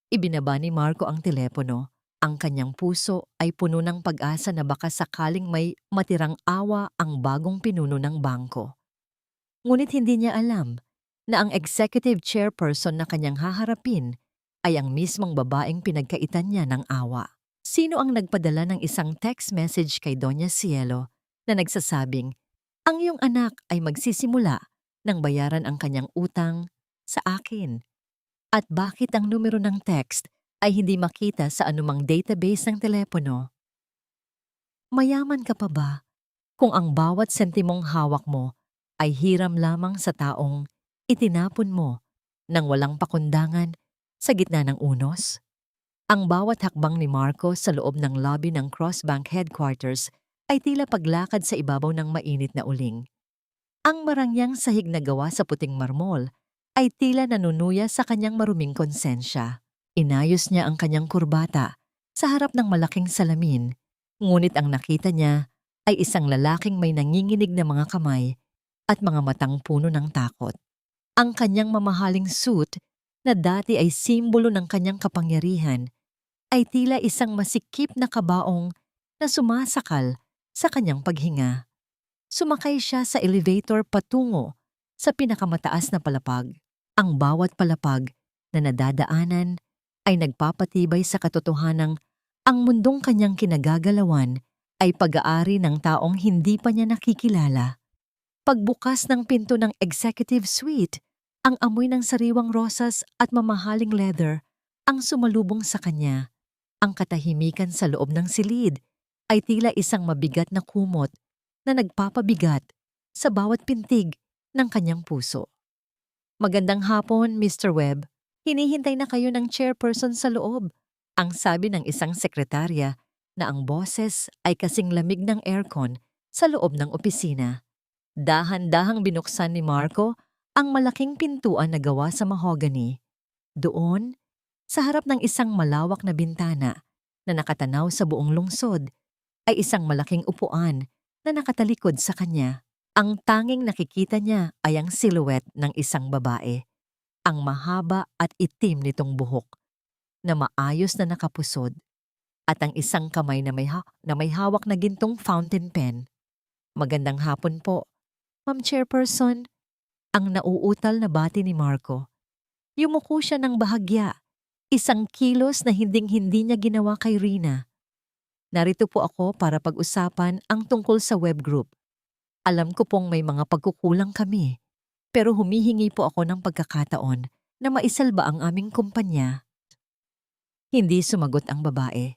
Ibinaba ni Marco ang telepono. Ang kanyang puso ay puno ng pag-asa na baka sakaling may matirang awa ang bagong pinuno ng bangko. Ngunit hindi niya alam na ang executive chairperson na kanyang haharapin ay ang mismong babaeng pinagkaitan niya ng awa. Sino ang nagpadala ng isang text message kay Doña Cielo na nagsasabing, ang iyong anak ay magsisimula ng bayaran ang kanyang utang sa akin? At bakit ang numero ng text ay hindi makita sa anumang database ng telepono? Mayaman ka pa ba kung ang bawat sentimong hawak mo ay hiram lamang sa taong itinapon mo nang walang pakundangan sa gitna ng unos? Ang bawat hakbang ni Marco sa loob ng lobby ng Cross Bank Headquarters ay tila paglakad sa ibabaw ng mainit na uling. Ang marangyang sahig na gawa sa puting marmol ay tila nanunuya sa kanyang maruming konsensya. Inayos niya ang kanyang kurbata sa harap ng malaking salamin, ngunit ang nakita niya ay isang lalaking may nanginginig na mga kamay at mga matang puno ng takot. Ang kanyang mamahaling suit na dati ay simbolo ng kanyang kapangyarihan ay tila isang masikip na kabaong na sumasakal sa kanyang paghinga. Sumakay siya sa elevator patungo sa pinakamataas na palapag. Ang bawat palapag na nadadaanan ay nagpapatibay sa katotohanang ang mundong kanyang kinagagalawan ay pag-aari ng taong hindi pa niya nakikilala. Pagbukas ng pinto ng executive suite, ang amoy ng sariwang rosas at mamahaling leather ang sumalubong sa kanya. Ang katahimikan sa loob ng silid ay tila isang mabigat na kumot na nagpapabigat sa bawat pintig ng kanyang puso. Magandang hapon, Mr. Webb. Hinihintay na kayo ng chairperson sa loob. Ang sabi ng isang sekretarya na ang boses ay kasing lamig ng aircon sa loob ng opisina. Dahan-dahang binuksan ni Marco ang malaking pintuan na gawa sa mahogany. Doon, sa harap ng isang malawak na bintana na nakatanaw sa buong lungsod, ay isang malaking upuan na nakatalikod sa kanya. Ang tanging nakikita niya ay ang silhouette ng isang babae. Ang mahaba at itim nitong buhok na maayos na nakapusod at ang isang kamay na may hawak na gintong fountain pen. Magandang hapon po, Ma'am Chairperson. Ang nauutal na bati ni Marco. Yumuko siya ng bahagya, isang kilos na hinding-hindi niya ginawa kay Rina. Narito po ako para pag-usapan ang tungkol sa web group. Alam ko pong may mga pagkukulang kami, pero humihingi po ako ng pagkakataon na maisalba ang aming kumpanya. Hindi sumagot ang babae.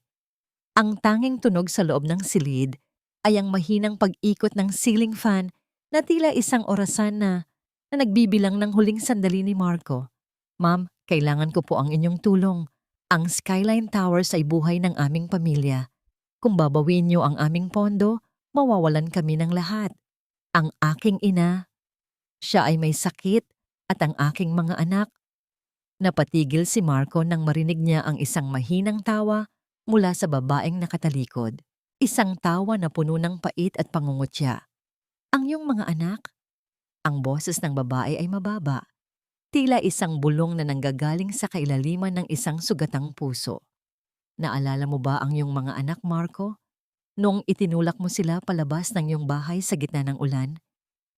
Ang tanging tunog sa loob ng silid ay ang mahinang pag-ikot ng ceiling fan na tila isang orasan na nagbibilang ng huling sandali ni Marco. Ma'am, kailangan ko po ang inyong tulong. Ang Skyline Towers ay buhay ng aming pamilya. Kung babawin niyo ang aming pondo, mawawalan kami ng lahat. Ang aking ina, siya ay may sakit at ang aking mga anak. Napatigil si Marco nang marinig niya ang isang mahinang tawa mula sa babaeng nakatalikod. Isang tawa na puno ng pait at pangungutya. Ang iyong mga anak? Ang boses ng babae ay mababa. Tila isang bulong na nanggagaling sa kailaliman ng isang sugatang puso. Naalala mo ba ang iyong mga anak, Marco? Noong itinulak mo sila palabas ng iyong bahay sa gitna ng ulan?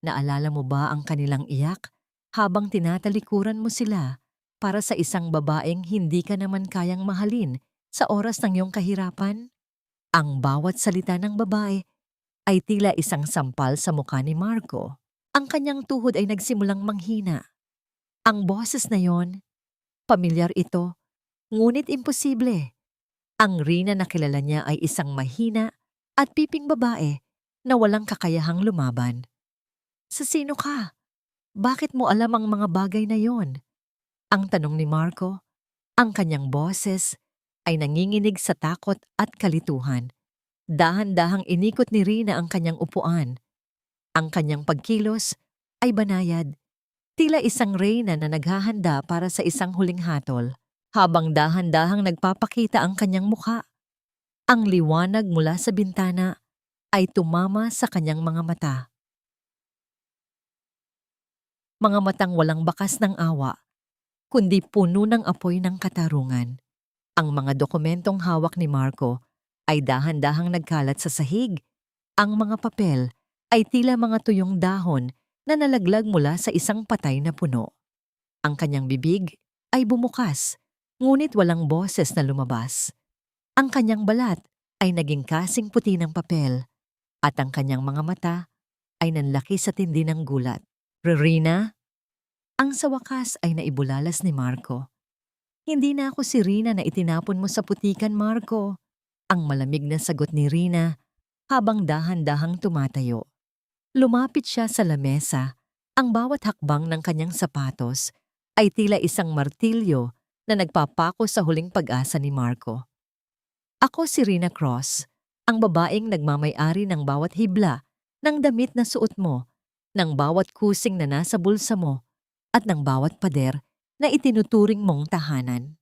Naalala mo ba ang kanilang iyak habang tinatalikuran mo sila para sa isang babaeng hindi ka naman kayang mahalin sa oras ng iyong kahirapan? Ang bawat salita ng babae ay tila isang sampal sa mukha ni Marco. Ang kanyang tuhod ay nagsimulang manghina. Ang boses na yon, pamilyar ito, ngunit imposible. Ang Rina na kilala niya ay isang mahina at piping babae na walang kakayahang lumaban. Sa sino ka? Bakit mo alam ang mga bagay na yon? Ang tanong ni Marco. Ang kanyang boses ay nanginginig sa takot at kalituhan. Dahan-dahang inikot ni Rina ang kanyang upuan. Ang kanyang pagkilos ay banayad. Tila isang reyna na naghahanda para sa isang huling hatol, habang dahan-dahang nagpapakita ang kanyang mukha. Ang liwanag mula sa bintana ay tumama sa kanyang mga mata. Mga matang walang bakas ng awa, kundi puno ng apoy ng katarungan. Ang mga dokumentong hawak ni Marco ay dahan-dahang nagkalat sa sahig. Ang mga papel ay tila mga tuyong dahon na nalaglag mula sa isang patay na puno. Ang kanyang bibig ay bumukas, ngunit walang boses na lumabas. Ang kanyang balat ay naging kasing puti ng papel, at ang kanyang mga mata ay nanlaki sa tindi ng gulat. Rina? Ang sa wakas ay naibulalas ni Marco. Hindi na ako si Rina na itinapon mo sa putikan, Marco. Ang malamig na sagot ni Rina habang dahan-dahang tumatayo. Lumapit siya sa lamesa. Ang bawat hakbang ng kanyang sapatos ay tila isang martilyo na nagpapako sa huling pag-asa ni Marco. Ako si Rina Cross, ang babaeng nagmamay-ari ng bawat hibla, ng damit na suot mo, ng bawat kusing na nasa bulsa mo, at ng bawat pader na itinuturing mong tahanan.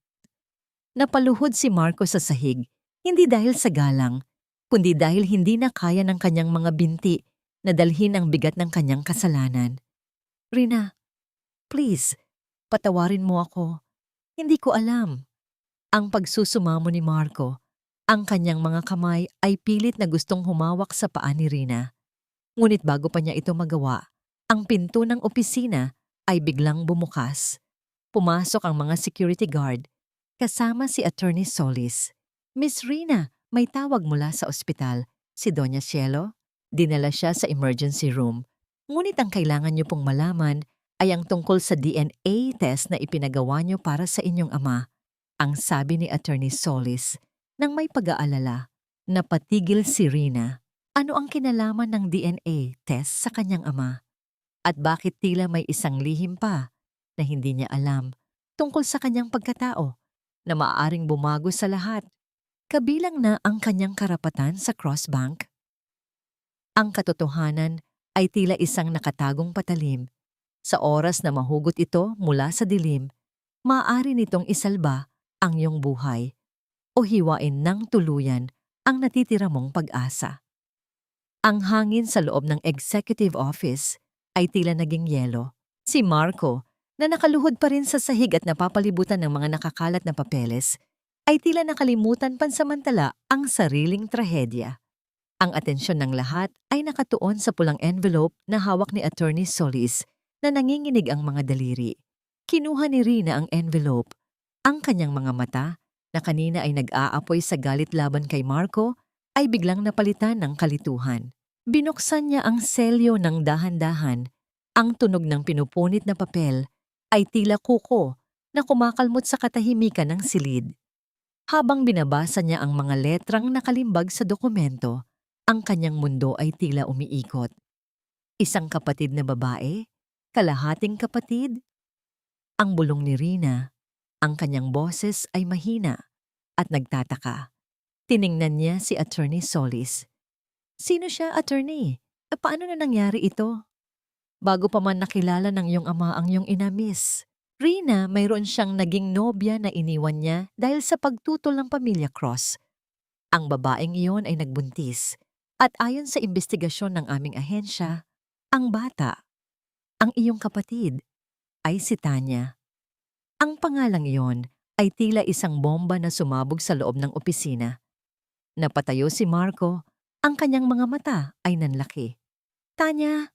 Napaluhod si Marco sa sahig, hindi dahil sa galang, kundi dahil hindi na kaya ng kanyang mga binti na dalhin ang bigat ng kanyang kasalanan. Rina, please, patawarin mo ako. Hindi ko alam. Ang pagsusumamo ni Marco, ang kanyang mga kamay ay pilit na gustong humawak sa paa ni Rina. Ngunit bago pa niya ito magawa, ang pinto ng opisina ay biglang bumukas. Pumasok ang mga security guard, kasama si Attorney Solis. Miss Rina, may tawag mula sa ospital. Si Doña Cielo? Dinala siya sa emergency room. Ngunit ang kailangan niyo pong malaman ay ang tungkol sa DNA test na ipinagawa niyo para sa inyong ama. Ang sabi ni Attorney Solis nang may pag-aalala. Napatigil si Rina. Ano ang kinalaman ng DNA test sa kanyang ama? At bakit tila may isang lihim pa na hindi niya alam tungkol sa kanyang pagkatao na maaaring bumago sa lahat, kabilang na ang kanyang karapatan sa Crossbank? Ang katotohanan ay tila isang nakatagong patalim. Sa oras na mahugot ito mula sa dilim, maaari nitong isalba ang iyong buhay o hiwain ng tuluyan ang natitira mong pag-asa. Ang hangin sa loob ng executive office ay tila naging yelo. Si Marco, na nakaluhod pa rin sa sahig at napapalibutan ng mga nakakalat na papeles, ay tila nakalimutan pansamantala ang sariling trahedya. Ang atensyon ng lahat ay nakatuon sa pulang envelope na hawak ni Attorney Solis na nanginginig ang mga daliri. Kinuha ni Rina ang envelope. Ang kanyang mga mata, na kanina ay nag-aapoy sa galit laban kay Marco, ay biglang napalitan ng kalituhan. Binuksan niya ang selyo ng dahan-dahan. Ang tunog ng pinupunit na papel ay tila kuko na kumakalmot sa katahimikan ng silid. Habang binabasa niya ang mga letrang nakalimbag sa dokumento, ang kanyang mundo ay tila umiikot. Isang kapatid na babae? Kalahating kapatid? Ang bulong ni Rina, ang kanyang boses ay mahina at nagtataka. Tiningnan niya si Attorney Solis. Sino siya, Attorney? Paano na nangyari ito? Bago pa man nakilala ng iyong ama ang iyong ina, Miss. Rina, mayroon siyang naging nobya na iniwan niya dahil sa pagtutol ng pamilya Cross. Ang babaeng iyon ay nagbuntis at ayon sa investigasyon ng aming ahensya, ang bata, ang iyong kapatid, ay si Tanya. Ang pangalang iyon ay tila isang bomba na sumabog sa loob ng opisina. Napatayo si Marco, ang kanyang mga mata ay nanlaki. Tanya,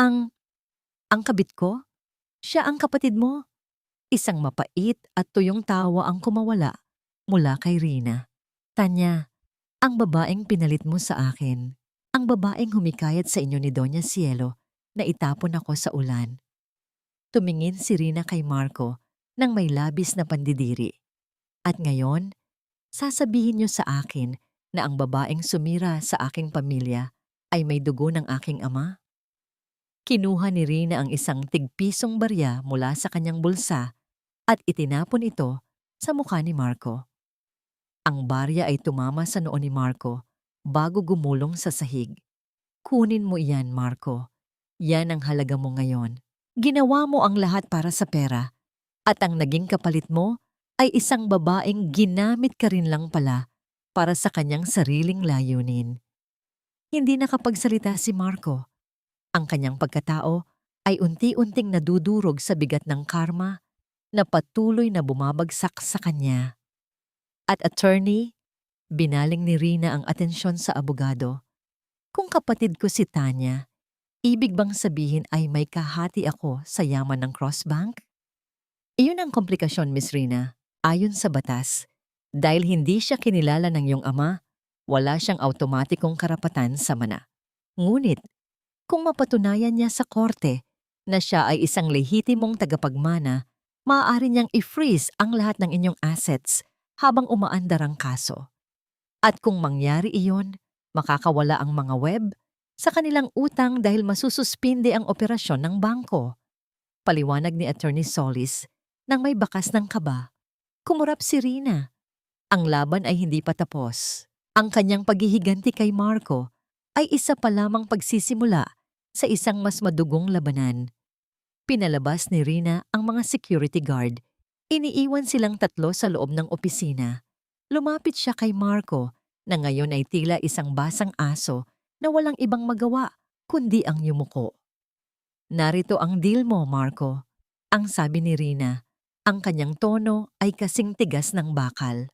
ang kabit ko? Siya ang kapatid mo? Isang mapait at tuyong tawa ang kumawala mula kay Rina. Tanya, ang babaeng pinalit mo sa akin, ang babaeng humikayat sa inyo ni Doña Cielo na itapon ako sa ulan. Tumingin si Rina kay Marco nang may labis na pandidiri. At ngayon, sasabihin niyo sa akin na ang babaeng sumira sa aking pamilya ay may dugo ng aking ama? Kinuha ni Rina ang isang tigpisong barya mula sa kanyang bulsa at itinapon ito sa mukha ni Marco. Ang barya ay tumama sa noo ni Marco bago gumulong sa sahig. Kunin mo iyan, Marco. Yan ang halaga mo ngayon. Ginawa mo ang lahat para sa pera at ang naging kapalit mo ay isang babaeng ginamit ka rin lang pala para sa kanyang sariling layunin. Hindi nakapagsalita si Marco. Ang kanyang pagkatao ay unti-unting nadudurog sa bigat ng karma na patuloy na bumabagsak sa kanya. At attorney, binaling ni Rina ang atensyon sa abogado. Kung kapatid ko si Tanya, ibig bang sabihin ay may kahati ako sa yaman ng Crossbank? Iyon ang komplikasyon, Miss Rina, ayon sa batas. Dahil hindi siya kinilala ng iyong ama, wala siyang automatikong karapatan sa mana. Ngunit, kung mapatunayan niya sa korte na siya ay isang lehitimong tagapagmana, maaari niyang i-freeze ang lahat ng inyong assets habang umaandar ang kaso. At kung mangyari iyon, makakawala ang mga web sa kanilang utang dahil masususpinde ang operasyon ng bangko. Paliwanag ni Attorney Solis nang may bakas ng kaba. Kumurap si Rina. Ang laban ay hindi pa tapos. Ang kanyang paghihiganti kay Marco ay isa pa lamang pagsisimula sa isang mas madugong labanan. Pinalabas ni Rina ang mga security guard. Iniiwan silang tatlo sa loob ng opisina. Lumapit siya kay Marco na ngayon ay tila isang basang aso na walang ibang magawa kundi ang yumuko. Narito ang deal mo, Marco, ang sabi ni Rina. Ang kanyang tono ay kasing tigas ng bakal.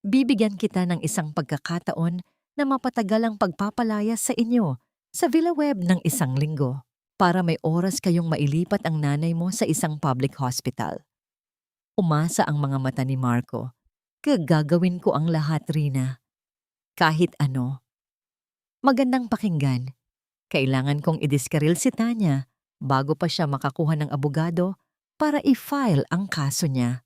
Bibigyan kita ng isang pagkakataon na mapatagal ang pagpapalayas sa inyo sa VillaWeb ng 1 linggo para may oras kayong mailipat ang nanay mo sa isang public hospital. Umasa ang mga mata ni Marco. Gagawin ko ang lahat, Rina. Kahit ano. Magandang pakinggan. Kailangan kong idiskaril si Tanya bago pa siya makakuha ng abogado para i-file ang kaso niya.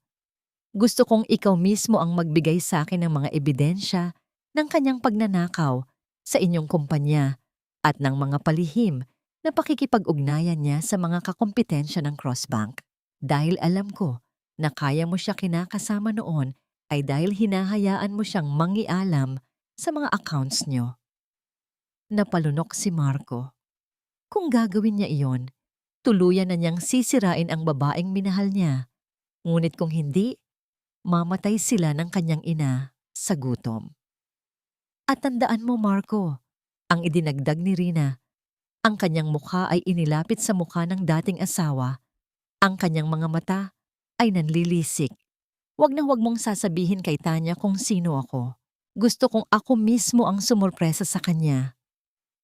Gusto kong ikaw mismo ang magbigay sa akin ng mga ebidensya ng kanyang pagnanakaw sa inyong kumpanya at ng mga palihim na pakikipag-ugnayan niya sa mga kakompetensya ng Crossbank. Dahil alam ko na kaya mo siya kinakasama noon ay dahil hinahayaan mo siyang mangialam sa mga accounts niyo. Napalunok si Marco. Kung gagawin niya iyon, tuluyan na niyang sisirain ang babaeng minahal niya. Ngunit kung hindi, mamatay sila ng kanyang ina sa gutom. At tandaan mo, Marco, ang idinagdag ni Rina, ang kanyang mukha ay inilapit sa mukha ng dating asawa. Ang kanyang mga mata ay nanlilisik. Huwag na huwag mong sasabihin kay Tanya kung sino ako. Gusto kong ako mismo ang sumurpresa sa kanya.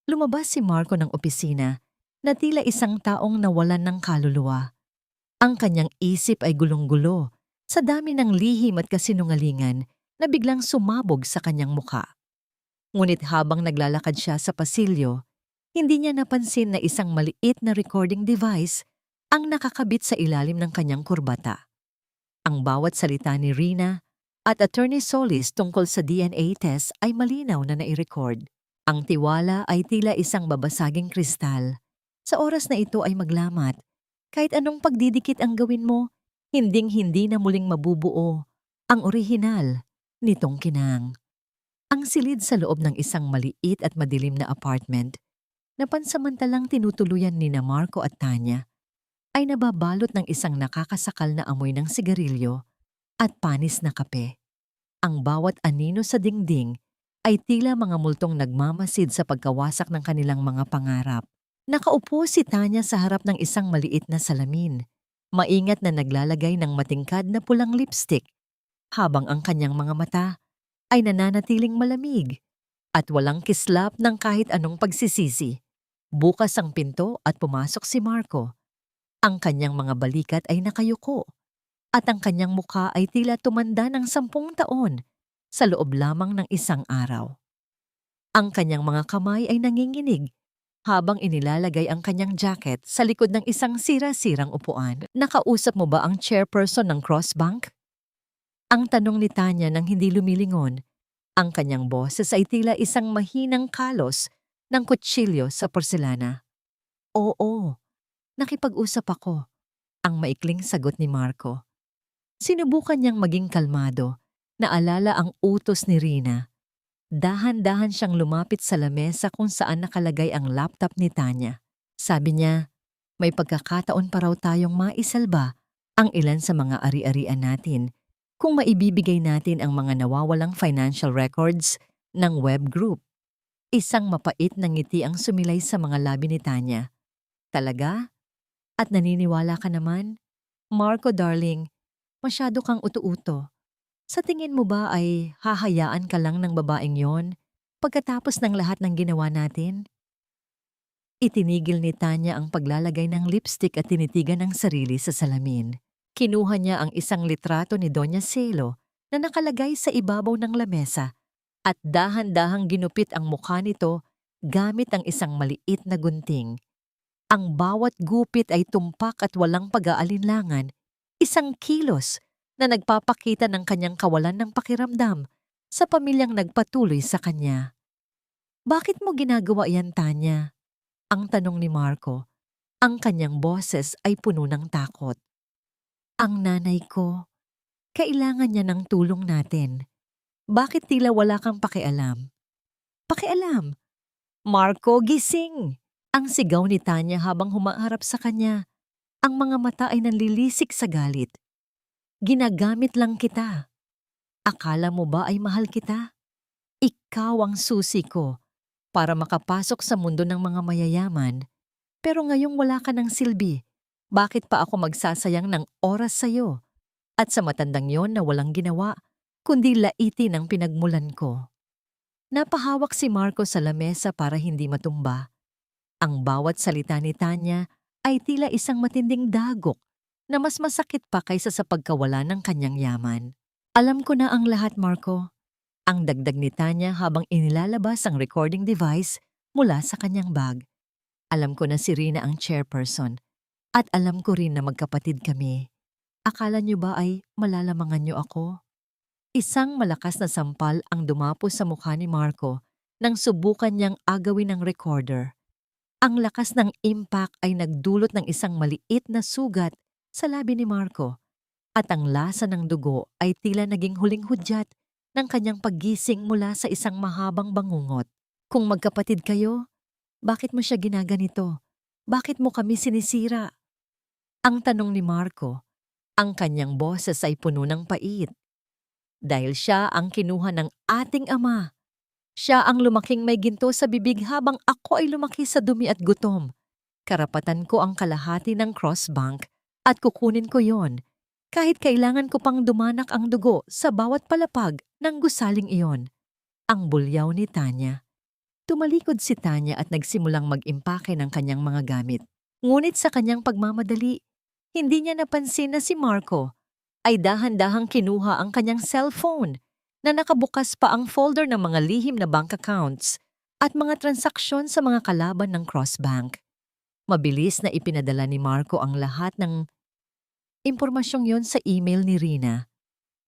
Lumabas si Marco ng opisina na tila isang taong nawalan ng kaluluwa. Ang kanyang isip ay gulong-gulo sa dami ng lihim at kasinungalingan na biglang sumabog sa kanyang mukha. Ngunit habang naglalakad siya sa pasilyo, hindi niya napansin na isang maliit na recording device ang nakakabit sa ilalim ng kanyang kurbata. Ang bawat salita ni Rina at Attorney Solis tungkol sa DNA test ay malinaw na nai-record. Ang tiwala ay tila isang babasaging kristal. Sa oras na ito ay maglamat. Kahit anong pagdidikit ang gawin mo, hinding-hindi na muling mabubuo ang orihinal nitong kinang. Ang silid sa loob ng isang maliit at madilim na apartment na pansamantalang tinutuluyan ni na Marco at Tanya ay nababalot ng isang nakakasakal na amoy ng sigarilyo at panis na kape. Ang bawat anino sa dingding ay tila mga multong nagmamasid sa pagkawasak ng kanilang mga pangarap. Nakaupo si Tanya sa harap ng isang maliit na salamin, maingat na naglalagay ng matingkad na pulang lipstick, habang ang kanyang mga mata ay nananatiling malamig at walang kislap ng kahit anong pagsisisi. Bukas ang pinto at pumasok si Marco. Ang kanyang mga balikat ay nakayuko at ang kanyang mukha ay tila tumanda ng 10 taon sa loob lamang ng isang araw. Ang kanyang mga kamay ay nanginginig habang inilalagay ang kanyang jacket sa likod ng isang sira-sirang upuan. Nakausap mo ba ang chairperson ng Crossbank? Ang tanong ni Tanya nang hindi lumilingon. Ang kanyang boses ay tila isang mahinang kalos ng kutsilyo sa porselana. Oo, nakipag-usap ako, ang maikling sagot ni Marco. Sinubukan niyang maging kalmado, naalala ang utos ni Rina. Dahan-dahan siyang lumapit sa lamesa kung saan nakalagay ang laptop ni Tanya. Sabi niya, may pagkakataon pa raw tayong maisalba ang ilan sa mga ari-arian natin kung maibibigay natin ang mga nawawalang financial records ng web group. Isang mapait na ngiti ang sumilay sa mga labi ni Tanya. Talaga? At naniniwala ka naman? Marco darling, masyado kang utu-uto. Sa tingin mo ba ay hahayaan ka lang ng babaeng yon pagkatapos ng lahat ng ginawa natin? Itinigil ni Tanya ang paglalagay ng lipstick at tinitigan ng sarili sa salamin. Kinuha niya ang isang litrato ni Doña Celo na nakalagay sa ibabaw ng lamesa at dahan-dahang ginupit ang mukha nito gamit ang isang maliit na gunting. Ang bawat gupit ay tumpak at walang pag-aalinlangan, isang kilos na nagpapakita ng kanyang kawalan ng pakiramdam sa pamilyang nagpatuloy sa kanya. Bakit mo ginagawa yan, Tanya? Ang tanong ni Marco. Ang kanyang boses ay puno ng takot. Ang nanay ko, kailangan niya ng tulong natin. Bakit tila wala kang pakialam? Pakialam? Marco, gising! Ang sigaw ni Tanya habang humaharap sa kanya. Ang mga mata ay nanlilisik sa galit. Ginagamit lang kita. Akala mo ba ay mahal kita? Ikaw ang susi ko para makapasok sa mundo ng mga mayayaman. Pero ngayong wala ka ng silbi, Bakit pa ako magsasayang ng oras sa'yo? At sa matandang yon na walang ginawa, kundi laitin ang pinagmulan ko. Napahawak si Marco sa lamesa para hindi matumba. Ang bawat salita ni Tanya ay tila isang matinding dagok na mas masakit pa kaysa sa pagkawala ng kanyang yaman. Alam ko na ang lahat, Marco. Ang dagdag ni Tanya habang inilalabas ang recording device mula sa kanyang bag. Alam ko na si Rina ang chairperson at alam ko rin na magkapatid kami. Akala niyo ba ay malalamangan niyo ako? Isang malakas na sampal ang dumapo sa mukha ni Marco nang subukan niyang agawin ng recorder. Ang lakas ng impact ay nagdulot ng isang maliit na sugat sa labi ni Marco at ang lasa ng dugo ay tila naging huling hudyat ng kanyang paggising mula sa isang mahabang bangungot. Kung magkapatid kayo, bakit mo siya ginaganito? Bakit mo kami sinisira? Ang tanong ni Marco, ang kanyang boses ay puno ng pait. Dahil siya ang kinuha ng ating ama. Siya ang lumaking may ginto sa bibig habang ako ay lumaki sa dumi at gutom. Karapatan ko ang kalahati ng cross bank at kukunin ko yon. Kahit kailangan ko pang dumanak ang dugo sa bawat palapag ng gusaling iyon. Ang bulyaw ni Tanya. Tumalikod si Tanya at nagsimulang mag-impake ng kanyang mga gamit. Ngunit sa kanyang pagmamadali, hindi niya napansin na si Marco ay dahan-dahang kinuha ang kanyang cellphone na nakabukas pa ang folder ng mga lihim na bank accounts at mga transaksyon sa mga kalaban ng cross-bank. Mabilis na ipinadala ni Marco ang lahat ng impormasyong yon sa email ni Rina.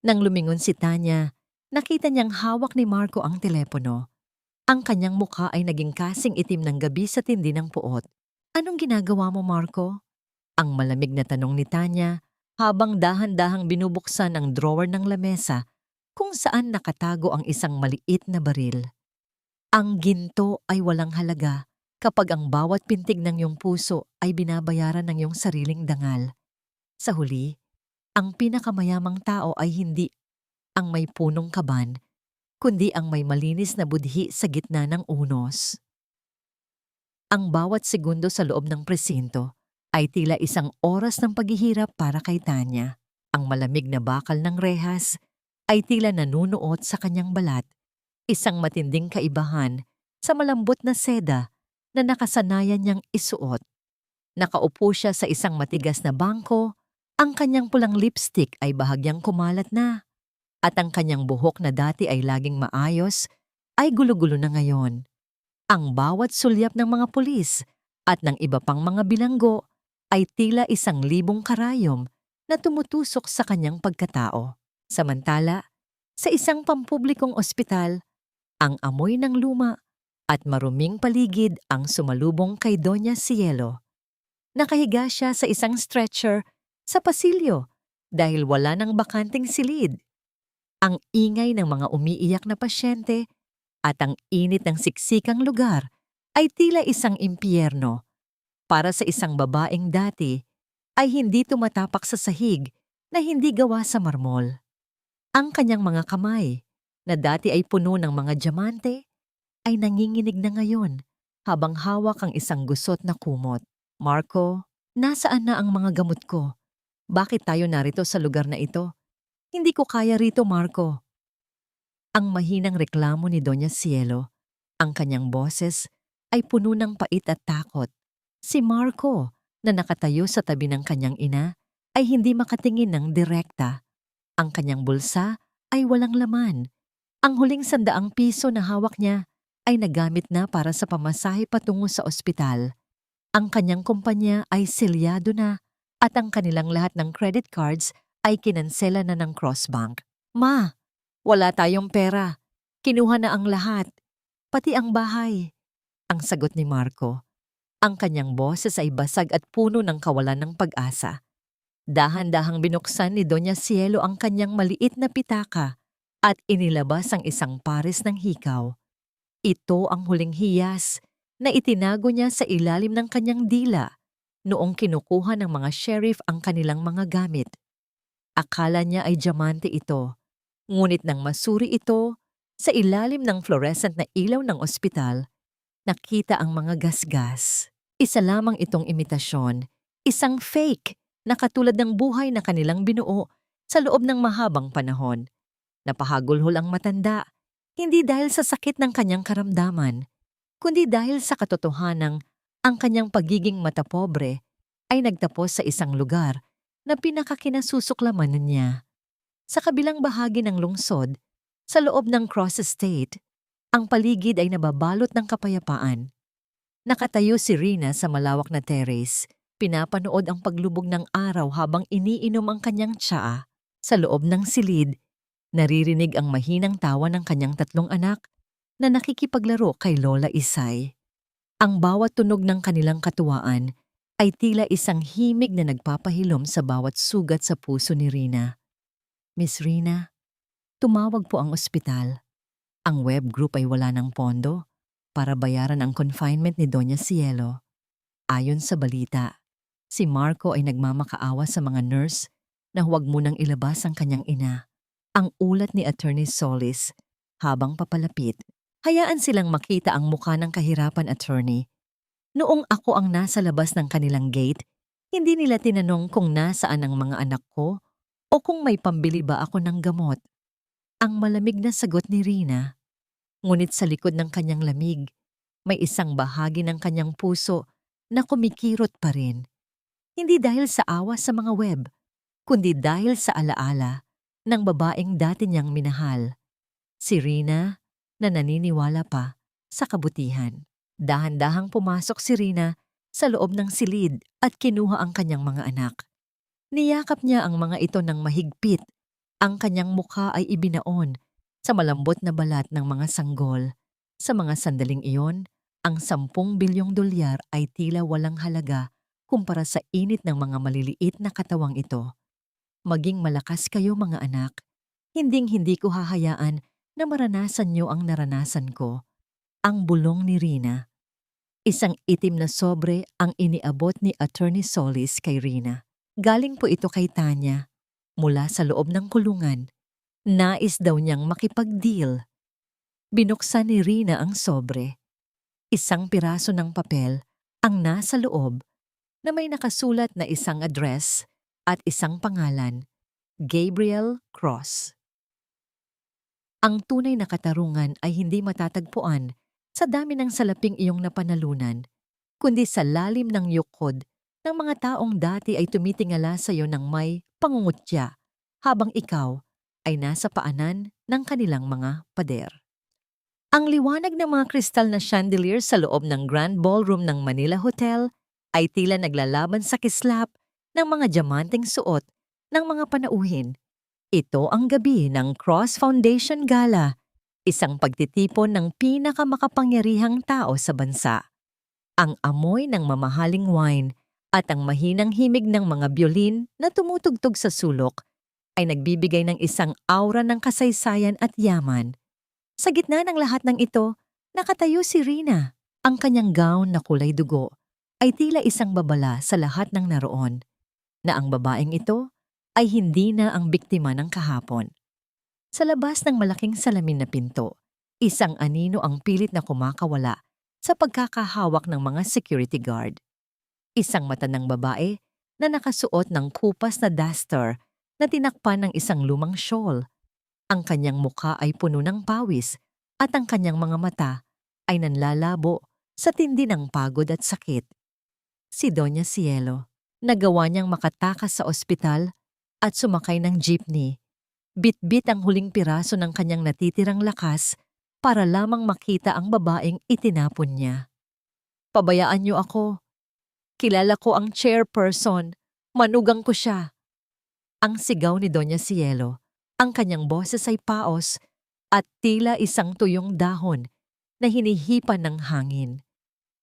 Nang lumingon si Tanya, nakita niyang hawak ni Marco ang telepono. Ang kanyang mukha ay naging kasing itim ng gabi sa tindi ng puot. Anong ginagawa mo, Marco? Ang malamig na tanong ni Tanya habang dahan-dahang binubuksan ang drawer ng lamesa kung saan nakatago ang isang maliit na baril. Ang ginto ay walang halaga kapag ang bawat pintig ng iyong puso ay binabayaran ng iyong sariling dangal. Sa huli, ang pinakamayamang tao ay hindi ang may punong kaban, kundi ang may malinis na budhi sa gitna ng unos. Ang bawat segundo sa loob ng presinto ay tila isang oras ng paghihirap para kay Tanya. Ang malamig na bakal ng rehas ay tila nanunuot sa kanyang balat, isang matinding kaibahan sa malambot na seda na nakasanayan niyang isuot. Nakaupo siya sa isang matigas na bangko, ang kanyang pulang lipstick ay bahagyang kumalat na, at ang kanyang buhok na dati ay laging maayos ay gulo-gulo na ngayon. Ang bawat sulyap ng mga pulis at ng iba pang mga bilanggo ay tila 1,000 karayom na tumutusok sa kanyang pagkatao. Samantala, sa isang pampublikong ospital, ang amoy ng luma at maruming paligid ang sumalubong kay Doña Cielo. Nakahiga siya sa isang stretcher sa pasilyo dahil wala nang bakanting silid. Ang ingay ng mga umiiyak na pasyente at ang init ng siksikang lugar ay tila isang impyerno. Para sa isang babaeng dati ay hindi tumatapak sa sahig na hindi gawa sa marmol. Ang kanyang mga kamay, na dati ay puno ng mga diamante, ay nanginginig na ngayon habang hawak ang isang gusot na kumot. Marco, nasaan na ang mga gamot ko? Bakit tayo narito sa lugar na ito? Hindi ko kaya rito, Marco. Ang mahinang reklamo ni Doña Cielo, ang kanyang boses ay puno ng pait at takot. Si Marco, na nakatayo sa tabi ng kanyang ina, ay hindi makatingin ng direkta. Ang kanyang bulsa ay walang laman. Ang huling 100 piso na hawak niya ay nagamit na para sa pamasahe patungo sa ospital. Ang kanyang kumpanya ay selyado na at ang kanilang lahat ng credit cards ay kinansela na ng Crossbank. Ma, wala tayong pera. Kinuha na ang lahat. Pati ang bahay. Ang sagot ni Marco. Ang kanyang boses ay basag at puno ng kawalan ng pag-asa. Dahan-dahang binuksan ni Doña Cielo ang kanyang maliit na pitaka at inilabas ang isang pares ng hikaw. Ito ang huling hiyas na itinago niya sa ilalim ng kanyang dila noong kinukuha ng mga sheriff ang kanilang mga gamit. Akala niya ay diamante ito, ngunit nang masuri ito sa ilalim ng fluorescent na ilaw ng ospital, nakita ang mga gasgas. Isa lamang itong imitasyon, Isang fake na katulad ng buhay na kanilang binuo sa loob ng mahabang panahon. Napahagulhol ang matanda, hindi dahil sa sakit ng kanyang karamdaman, kundi dahil sa katotohanang ang kanyang pagiging matapobre ay nagtapos sa isang lugar na pinakakinasusuklaman niya. Sa kabilang bahagi ng lungsod, sa loob ng Cross Estate, ang paligid ay nababalot ng kapayapaan. Nakatayo si Rina sa malawak na terrace, pinapanood ang paglubog ng araw habang iniinom ang kanyang tsaa. Sa loob ng silid, naririnig ang mahinang tawa ng kanyang 3 anak na nakikipaglaro kay Lola Isay. Ang bawat tunog ng kanilang katuwaan ay tila isang himig na nagpapahilom sa bawat sugat sa puso ni Rina. Miss Rina, tumawag po ang ospital. Ang web group ay wala ng pondo para bayaran ang confinement ni Doña Cielo. Ayon sa balita, si Marco ay nagmamakaawa sa mga nurse na huwag munang ilabas ang kanyang ina. Ang ulat ni Attorney Solis habang papalapit. Hayaan silang makita ang mukha ng kahirapan, attorney. Noong ako ang nasa labas ng kanilang gate, hindi nila tinanong kung nasaan ang mga anak ko o kung may pambili ba ako ng gamot. Ang malamig na sagot ni Rina. Ngunit sa likod ng kanyang lamig, may isang bahagi ng kanyang puso na kumikirot pa rin. Hindi dahil sa awa sa mga web, kundi dahil sa alaala ng babaeng dati niyang minahal. Si Rina na naniniwala pa sa kabutihan. Dahan-dahang pumasok si Rina sa loob ng silid at kinuha ang kanyang mga anak. Niyakap niya ang mga ito ng mahigpit. Ang kanyang mukha ay ibinaon sa malambot na balat ng mga sanggol. Sa mga sandaling iyon, ang 10 bilyong dolyar ay tila walang halaga kumpara sa init ng mga maliliit na katawang ito. Maging malakas kayo mga anak. Hinding-hindi ko hahayaan na maranasan niyo ang naranasan ko. Ang bulong ni Rina. Isang itim na sobre ang iniabot ni Attorney Solis kay Rina. Galing po ito kay Tanya. Mula sa loob ng kulungan, nais daw niyang makipag-deal. Binuksan ni Rina ang sobre. Isang piraso ng papel ang nasa loob na may nakasulat na isang address at isang pangalan, Gabriel Cross. Ang tunay na katarungan ay hindi matatagpuan sa dami ng salaping iyong napanalunan, kundi sa lalim ng yukod ng mga taong dati ay tumitingala sa iyo ng may pangungutya habang ikaw ay nasa paanan ng kanilang mga pader. Ang liwanag ng mga kristal na chandelier sa loob ng Grand Ballroom ng Manila Hotel ay tila naglalaban sa kislap ng mga diamanteng suot ng mga panauhin. Ito ang gabi ng Cross Foundation Gala, isang pagtitipon ng pinakamakapangyarihang tao sa bansa. Ang amoy ng mamahaling wine at ang mahinang himig ng mga biolin na tumutugtog sa sulok ay nagbibigay ng isang aura ng kasaysayan at yaman. Sa gitna ng lahat ng ito, nakatayo si Rina. Ang kanyang gown na kulay dugo ay tila isang babala sa lahat ng naroon, na ang babaeng ito ay hindi na ang biktima ng kahapon. Sa labas ng malaking salamin na pinto, isang anino ang pilit na kumakawala sa pagkakahawak ng mga security guard. Isang matandang babae na nakasuot ng kupas na duster na tinakpan ng isang lumang shawl. Ang kanyang mukha ay puno ng pawis at ang kanyang mga mata ay nanlalabo sa tindi ng pagod at sakit. Si Doña Cielo, nagawa niyang makatakas sa ospital at sumakay ng jeepney. Bit-bit ang huling piraso ng kanyang natitirang lakas para lamang makita ang babaeng itinapon niya. Pabayaan niyo ako. Kilala ko ang chairperson. Manugang ko siya. Ang sigaw ni Doña Cielo. Ang kanyang boses ay paos at tila isang tuyong dahon na hinihipan ng hangin.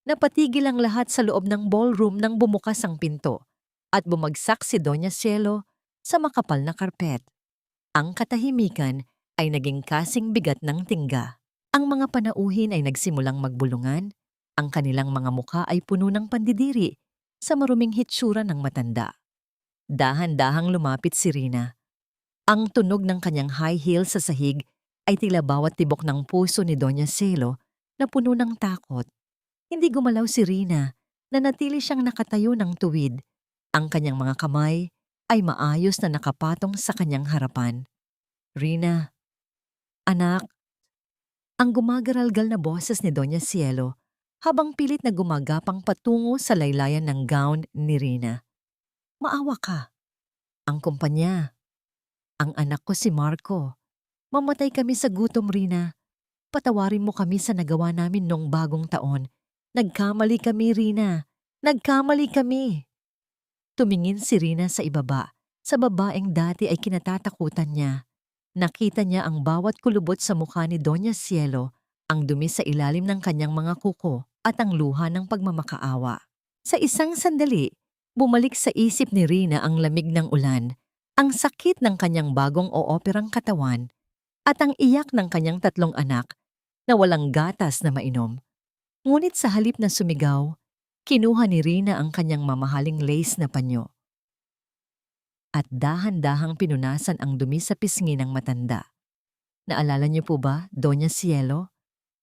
Napatigil ang lahat sa loob ng ballroom nang bumukas ang pinto at bumagsak si Doña Cielo sa makapal na karpet. Ang katahimikan ay naging kasing bigat ng tingga. Ang mga panauhin ay nagsimulang magbulungan. Ang kanilang mga mukha ay puno ng pandidiri sa maruming hitsura ng matanda. Dahan-dahang lumapit si Rina. Ang tunog ng kanyang high heel sa sahig ay tila bawat tibok ng puso ni Doña Cielo na puno ng takot. Hindi gumalaw si Rina, nanatili siyang nakatayo ng tuwid, Ang kanyang mga kamay ay maayos na nakapatong sa kanyang harapan. Rina, anak, ang gumagaralgal na boses ni Doña Cielo habang pilit na gumagapang patungo sa laylayan ng gown ni Rina. Maawa ka. Ang kumpanya. Ang anak ko si Marco. Mamatay kami sa gutom, Rina. Patawarin mo kami sa nagawa namin noong bagong taon. Nagkamali kami, Rina. Nagkamali kami. Tumingin si Rina sa ibaba, sa babaeng dati ay kinatatakutan niya. Nakita niya ang bawat kulubot sa mukha ni Doña Cielo, ang dumi sa ilalim ng kanyang mga kuko at ang luha ng pagmamakaawa. Sa isang sandali, bumalik sa isip ni Rina ang lamig ng ulan, ang sakit ng kanyang bagong ooperang katawan, at ang iyak ng kanyang 3 anak na walang gatas na mainom. Ngunit sa halip na sumigaw, kinuha ni Rina ang kanyang mamahaling lace na panyo at dahan-dahang pinunasan ang dumi sa pisngi ng matanda. Naalala niyo po ba, Doña Cielo?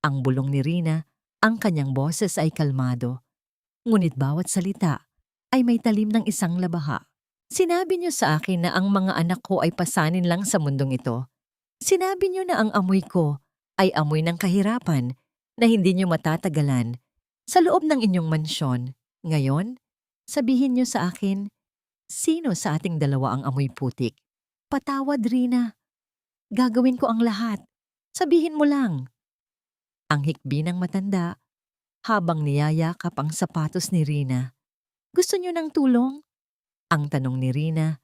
Ang bulong ni Rina, ang kanyang boses ay kalmado. Ngunit bawat salita ay may talim ng isang labaha. Sinabi niyo sa akin na ang mga anak ko ay pasanin lang sa mundong ito. Sinabi niyo na ang amoy ko ay amoy ng kahirapan na hindi niyo matatagalan sa loob ng inyong mansyon. Ngayon, sabihin niyo sa akin, sino sa ating dalawa ang amoy putik? Patawad, Rina. Gagawin ko ang lahat. Sabihin mo lang. Ang hikbi ng matanda habang niyayakap ang sapatos ni Rina. Gusto niyo ng tulong? Ang tanong ni Rina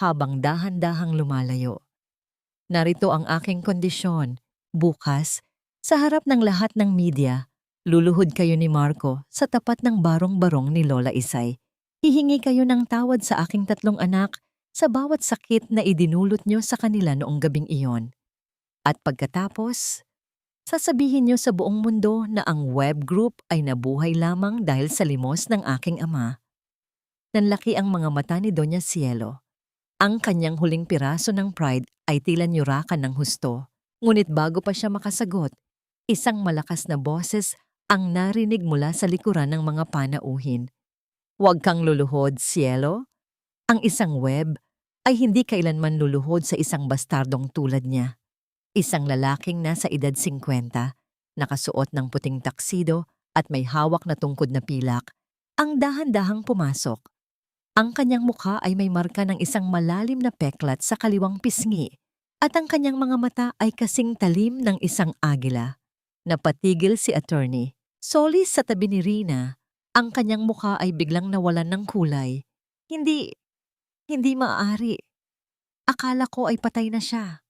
habang dahan-dahang lumalayo. Narito ang aking kondisyon. Bukas, sa harap ng lahat ng media, luluhod kayo ni Marco sa tapat ng barong-barong ni Lola Isay. Hihingi kayo ng tawad sa aking 3 anak sa bawat sakit na idinulot niyo sa kanila noong gabing iyon. At pagkatapos, sasabihin niyo sa buong mundo na ang web group ay nabuhay lamang dahil sa limos ng aking ama. Nanlaki ang mga mata ni Doña Cielo. Ang kanyang huling piraso ng pride ay tila nyurakan ng husto. Ngunit bago pa siya makasagot, isang malakas na boses ang narinig mula sa likuran ng mga panauhin. Huwag kang luluhod, Cielo. Ang isang web ay hindi kailanman luluhod sa isang bastardong tulad niya. Isang lalaking nasa edad 50, nakasuot ng puting taksido at may hawak na tungkod na pilak, ang dahan-dahang pumasok. Ang kanyang mukha ay may marka ng isang malalim na peklat sa kaliwang pisngi at ang kanyang mga mata ay kasing talim ng isang agila. Napatigil si attorney. Solis sa tabi ni Rina, ang kanyang mukha ay biglang nawalan ng kulay. Hindi maaari. Akala ko ay patay na siya.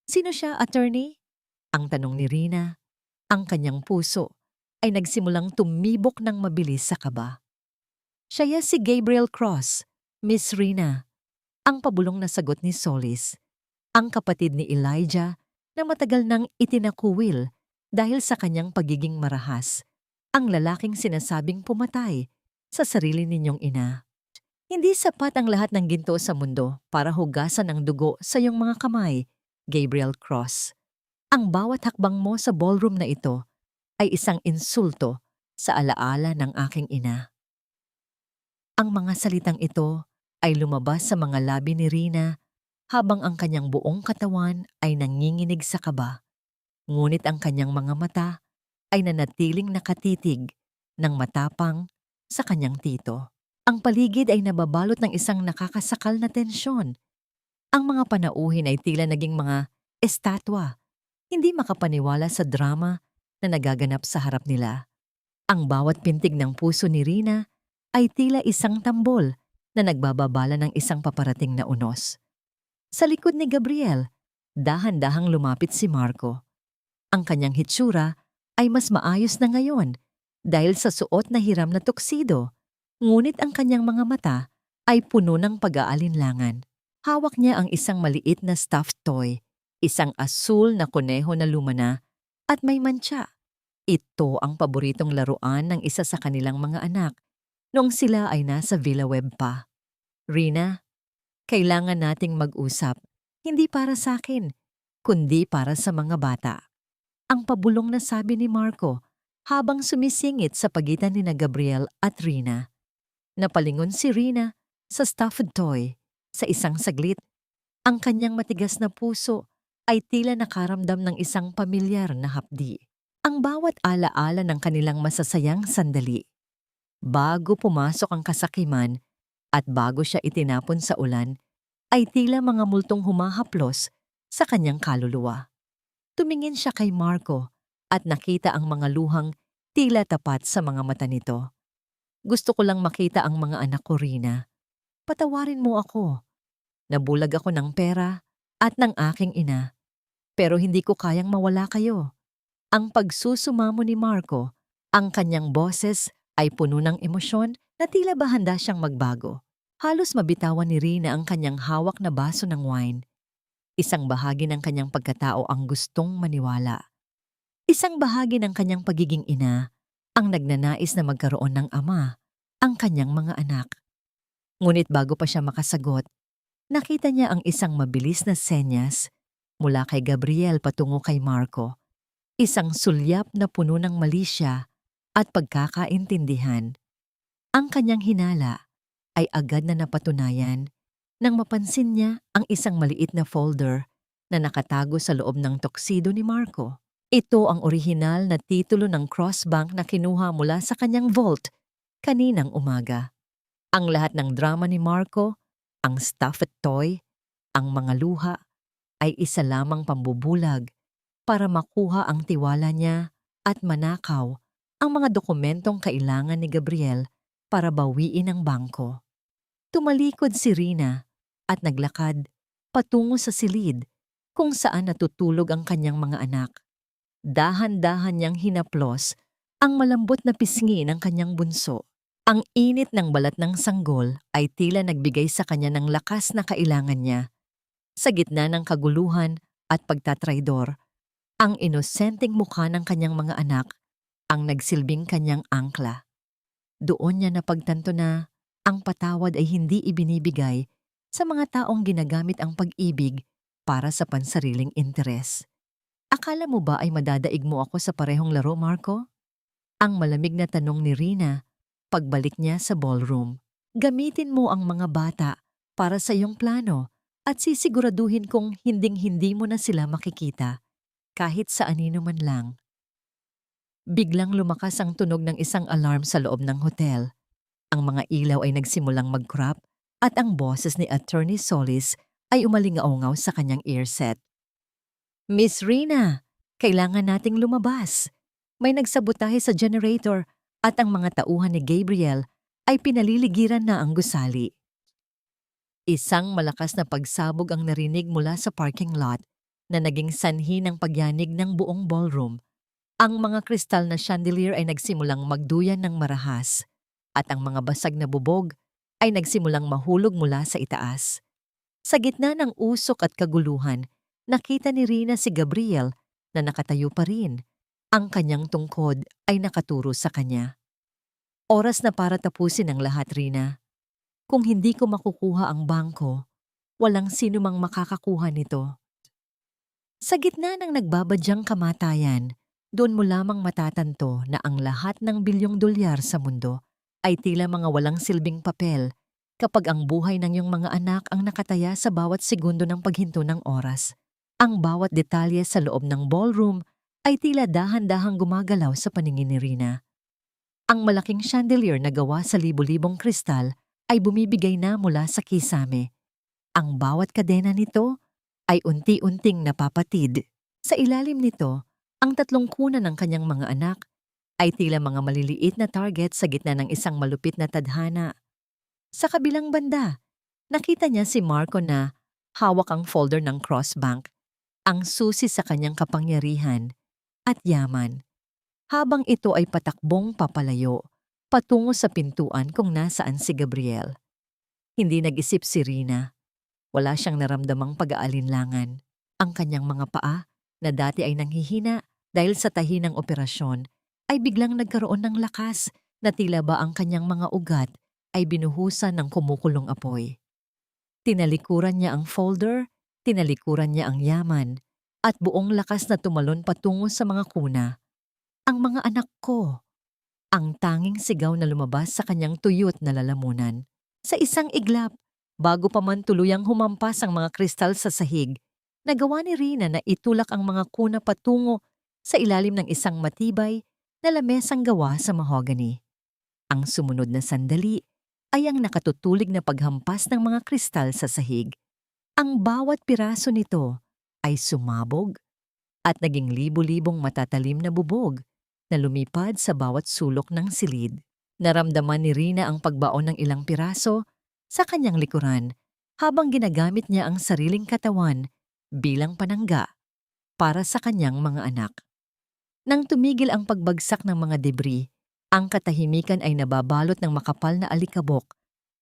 Sino siya, attorney? Ang tanong ni Rina. Ang kanyang puso ay nagsimulang tumibok ng mabilis sa kaba. Siya si Gabriel Cross, Miss Rina. Ang pabulong na sagot ni Solis. Ang kapatid ni Elijah na matagal nang itinakuwil dahil sa kanyang pagiging marahas. Ang lalaking sinasabing pumatay sa sarili ninyong ina. Hindi sapat ang lahat ng ginto sa mundo para hugasan ang dugo sa iyong mga kamay, Gabriel Cross. Ang bawat hakbang mo sa ballroom na ito ay isang insulto sa alaala ng aking ina. Ang mga salitang ito ay lumabas sa mga labi ni Rina habang ang kanyang buong katawan ay nanginginig sa kaba. Ngunit ang kanyang mga mata ay nanatiling nakatitig ng matapang sa kanyang tito. Ang paligid ay nababalot ng isang nakakasakal na tensyon. Ang mga panauhin ay tila naging mga estatwa, hindi makapaniwala sa drama na nagaganap sa harap nila. Ang bawat pintig ng puso ni Rina ay tila isang tambol na nagbababala ng isang paparating na unos. Sa likod ni Gabriel, dahan-dahang lumapit si Marco. Ang kanyang hitsura ay mas maayos na ngayon dahil sa suot na hiram na tuksido, ngunit ang kanyang mga mata ay puno ng pag-aalinlangan. Hawak niya ang isang maliit na stuffed toy, isang asul na kuneho na lumana at may mantsa. Ito ang paboritong laruan ng isa sa kanilang mga anak noong sila ay nasa Villa Web pa. Rina, kailangan nating mag-usap, hindi para sa akin, kundi para sa mga bata. Ang pabulong na sabi ni Marco habang sumisingit sa pagitan ni Gabriel at Rina. Napalingon si Rina sa stuffed toy. Sa isang saglit, ang kanyang matigas na puso ay tila nakaramdam ng isang pamilyar na hapdi. Ang bawat alaala ng kanilang masasayang sandali. Bago pumasok ang kasakiman at bago siya itinapon sa ulan, ay tila mga multong humahaplos sa kanyang kaluluwa. Tumingin siya kay Marco at nakita ang mga luhang tila tapat sa mga mata nito. Gusto ko lang makita ang mga anak ko, Rina. Patawarin mo ako. Nabulag ako ng pera at ng aking ina. Pero hindi ko kayang mawala kayo. Ang pagsusumamo ni Marco, ang kanyang boses ay puno ng emosyon na tila ba handa siyang magbago. Halos mabitawan ni Rina ang kanyang hawak na baso ng wine. Isang bahagi ng kanyang pagkatao ang gustong maniwala. Isang bahagi ng kanyang pagiging ina ang nagnanais na magkaroon ng ama, ang kanyang mga anak. Ngunit bago pa siya makasagot, nakita niya ang isang mabilis na senyas mula kay Gabriel patungo kay Marco. Isang sulyap na puno ng malisya at pagkakaintindihan. Ang kanyang hinala ay agad na napatunayan nang mapansin niya ang isang maliit na folder na nakatago sa loob ng tuxedo ni Marco. Ito ang orihinal na titulo ng Crossbank na kinuha mula sa kanyang vault kaninang umaga. Ang lahat ng drama ni Marco, ang stuffed toy, ang mga luha, ay isa lamang pambubulag para makuha ang tiwala niya at manakaw ang mga dokumentong kailangan ni Gabriel para bawiin ang bangko. Tumalikod si Rina at naglakad patungo sa silid kung saan natutulog ang kanyang mga anak. Dahan-dahan niyang hinaplos ang malambot na pisngi ng kanyang bunso. Ang init ng balat ng sanggol ay tila nagbigay sa kanya ng lakas na kailangan niya. Sa gitna ng kaguluhan at pagtatraidor, ang inosenteng mukha ng kanyang mga anak ang nagsilbing kanyang angkla. Doon niya napagtanto na ang patawad ay hindi ibinibigay sa mga taong ginagamit ang pag-ibig para sa pansariling interes. Akala mo ba ay madadaig mo ako sa parehong laro, Marco? Ang malamig na tanong ni Rina pagbalik niya sa ballroom. Gamitin mo ang mga bata para sa iyong plano at sisiguraduhin kong hinding-hindi mo na sila makikita kahit sa anino man lang. Biglang lumakas ang tunog ng isang alarm sa loob ng hotel. Ang mga ilaw ay nagsimulang mag-crap at ang boses ni Attorney Solis ay umalingaungaw sa kanyang earset. Miss Rina, kailangan nating lumabas. May nagsabotahe sa generator at ang mga tauhan ni Gabriel ay pinaliligiran na ang gusali. Isang malakas na pagsabog ang narinig mula sa parking lot na naging sanhi ng pagyanig ng buong ballroom. Ang mga kristal na chandelier ay nagsimulang magduyan ng marahas at ang mga basag na bubog ay nagsimulang mahulog mula sa itaas. Sa gitna ng usok at kaguluhan, nakita ni Rina si Gabriel na nakatayo pa rin. Ang kanyang tungkod ay nakaturo sa kanya. Oras na para tapusin ang lahat, Rina. Kung hindi ko makukuha ang bangko, walang sino mang makakakuha nito. Sa gitna ng nagbabadyang kamatayan, doon mo lamang matatanto na ang lahat ng bilyong dolyar sa mundo ay tila mga walang silbing papel kapag ang buhay ng iyong mga anak ang nakataya sa bawat segundo ng paghinto ng oras. Ang bawat detalye sa loob ng ballroom ay tila dahan-dahang gumagalaw sa paningin ni Rina. Ang malaking chandelier na gawa sa libo-libong kristal ay bumibigay na mula sa kisame. Ang bawat kadena nito ay unti-unting napapatid. Sa ilalim nito, ang tatlong kuna ng kanyang mga anak ay tila mga maliliit na target sa gitna ng isang malupit na tadhana. Sa kabilang banda, nakita niya si Marco na hawak ang folder ng Crossbank, ang susi sa kanyang kapangyarihan at yaman. Habang ito ay patakbong papalayo, patungo sa pintuan kung nasaan si Gabriel. Hindi nag-isip si Rina. Wala siyang naramdamang pag-aalinlangan. Ang kanyang mga paa, na dati ay nanghihina dahil sa tahi ng operasyon, ay biglang nagkaroon ng lakas na tila ba ang kanyang mga ugat ay binuhusan ng kumukulong apoy. Tinalikuran niya ang folder, tinalikuran niya ang yaman, at buong lakas na tumalon patungo sa mga kuna. Ang mga anak ko! Ang tanging sigaw na lumabas sa kanyang tuyot na lalamunan. Sa isang iglap, bago pa man tuluyang humampas ang mga kristal sa sahig, nagawa ni Rina na itulak ang mga kuna patungo sa ilalim ng isang matibay na lamesang gawa sa mahogany. Ang sumunod na sandali ay ang nakatutulig na paghampas ng mga kristal sa sahig. Ang bawat piraso nito ay sumabog at naging libo-libong matatalim na bubog na lumipad sa bawat sulok ng silid. Naramdaman ni Rina ang pagbaon ng ilang piraso sa kanyang likuran habang ginagamit niya ang sariling katawan bilang panangga para sa kanyang mga anak. Nang tumigil ang pagbagsak ng mga debris, ang katahimikan ay nababalot ng makapal na alikabok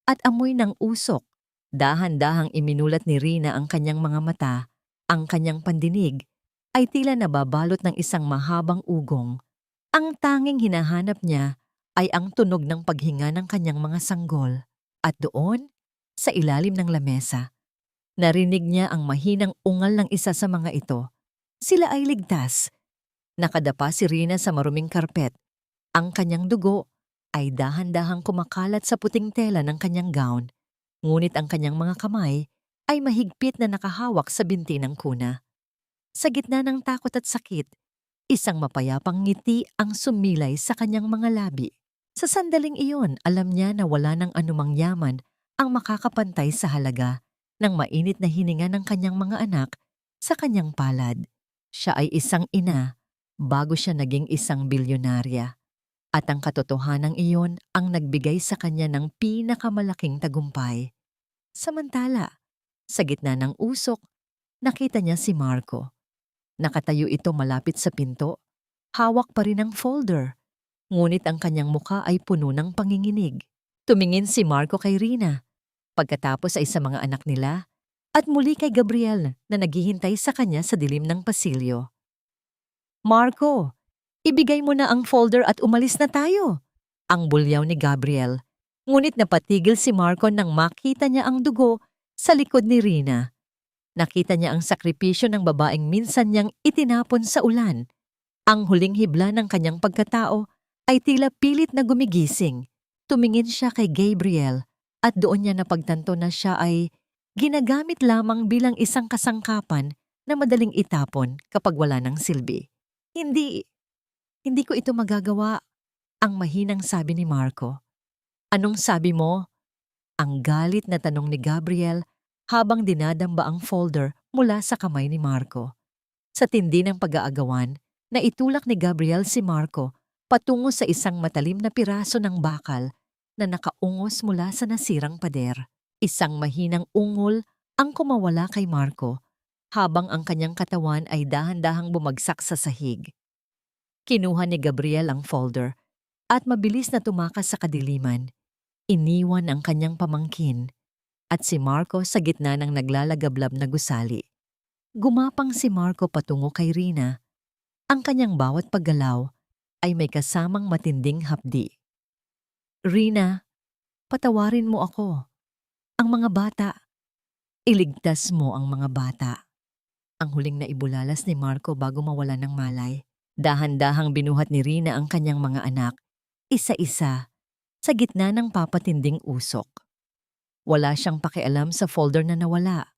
at amoy ng usok. Dahan-dahang iminulat ni Rina ang kanyang mga mata, ang kanyang pandinig ay tila nababalot ng isang mahabang ugong. Ang tanging hinahanap niya ay ang tunog ng paghinga ng kanyang mga sanggol. At doon, sa ilalim ng lamesa, narinig niya ang mahinang ungal ng isa sa mga ito. Sila ay ligtas. Nakadapa si Rina sa maruming karpet. Ang kanyang dugo ay dahan-dahang kumakalat sa puting tela ng kanyang gown. Ngunit ang kanyang mga kamay ay mahigpit na nakahawak sa binti ng kuna. Sa gitna ng takot at sakit, isang mapayapang ngiti ang sumilay sa kanyang mga labi. Sa sandaling iyon, alam niya na wala ng anumang yaman ang makakapantay sa halaga ng mainit na hininga ng kanyang mga anak sa kanyang palad. Siya ay isang ina bago siya naging isang bilyonarya. At ang katotohanan iyon ang nagbigay sa kanya ng pinakamalaking tagumpay. Samantala, sa gitna ng usok, nakita niya si Marco. Nakatayo ito malapit sa pinto, hawak pa rin ang folder. Ngunit ang kanyang muka ay puno ng panginginig. Tumingin si Marco kay Rina, pagkatapos ay sa mga anak nila, at muli kay Gabriel na naghihintay sa kanya sa dilim ng pasilyo. Marco, ibigay mo na ang folder at umalis na tayo, ang bulyaw ni Gabriel. Ngunit napatigil si Marco nang makita niya ang dugo sa likod ni Rina. Nakita niya ang sakripisyo ng babaeng minsan niyang itinapon sa ulan. Ang huling hibla ng kanyang pagkatao ay tila pilit na gumigising. Tumingin siya kay Gabriel at doon niya napagtanto na siya ay ginagamit lamang bilang isang kasangkapan na madaling itapon kapag wala ng silbi. Hindi ko ito magagawa, ang mahinang sabi ni Marco. Anong sabi mo? Ang galit na tanong ni Gabriel habang dinadamba ang folder mula sa kamay ni Marco. Sa tindi ng pag-aagawan, naitulak ni Gabriel si Marco patungo sa isang matalim na piraso ng bakal na nakaungos mula sa nasirang pader. Isang mahinang ungol ang kumawala kay Marco habang ang kanyang katawan ay dahan-dahang bumagsak sa sahig. Kinuha ni Gabriel ang folder at mabilis na tumakas sa kadiliman. Iniwan ang kanyang pamangkin at si Marco sa gitna ng naglalagablab na gusali. Gumapang si Marco patungo kay Rina. Ang kanyang bawat paggalaw ay may kasamang matinding hapdi. Rina, patawarin mo ako. Ang mga bata. Iligtas mo ang mga bata. Ang huling na ibulalas ni Marco bago mawala ng malay. Dahan-dahang binuhat ni Rina ang kanyang mga anak, isa-isa, sa gitna ng papatinding usok. Wala siyang pakialam sa folder na nawala.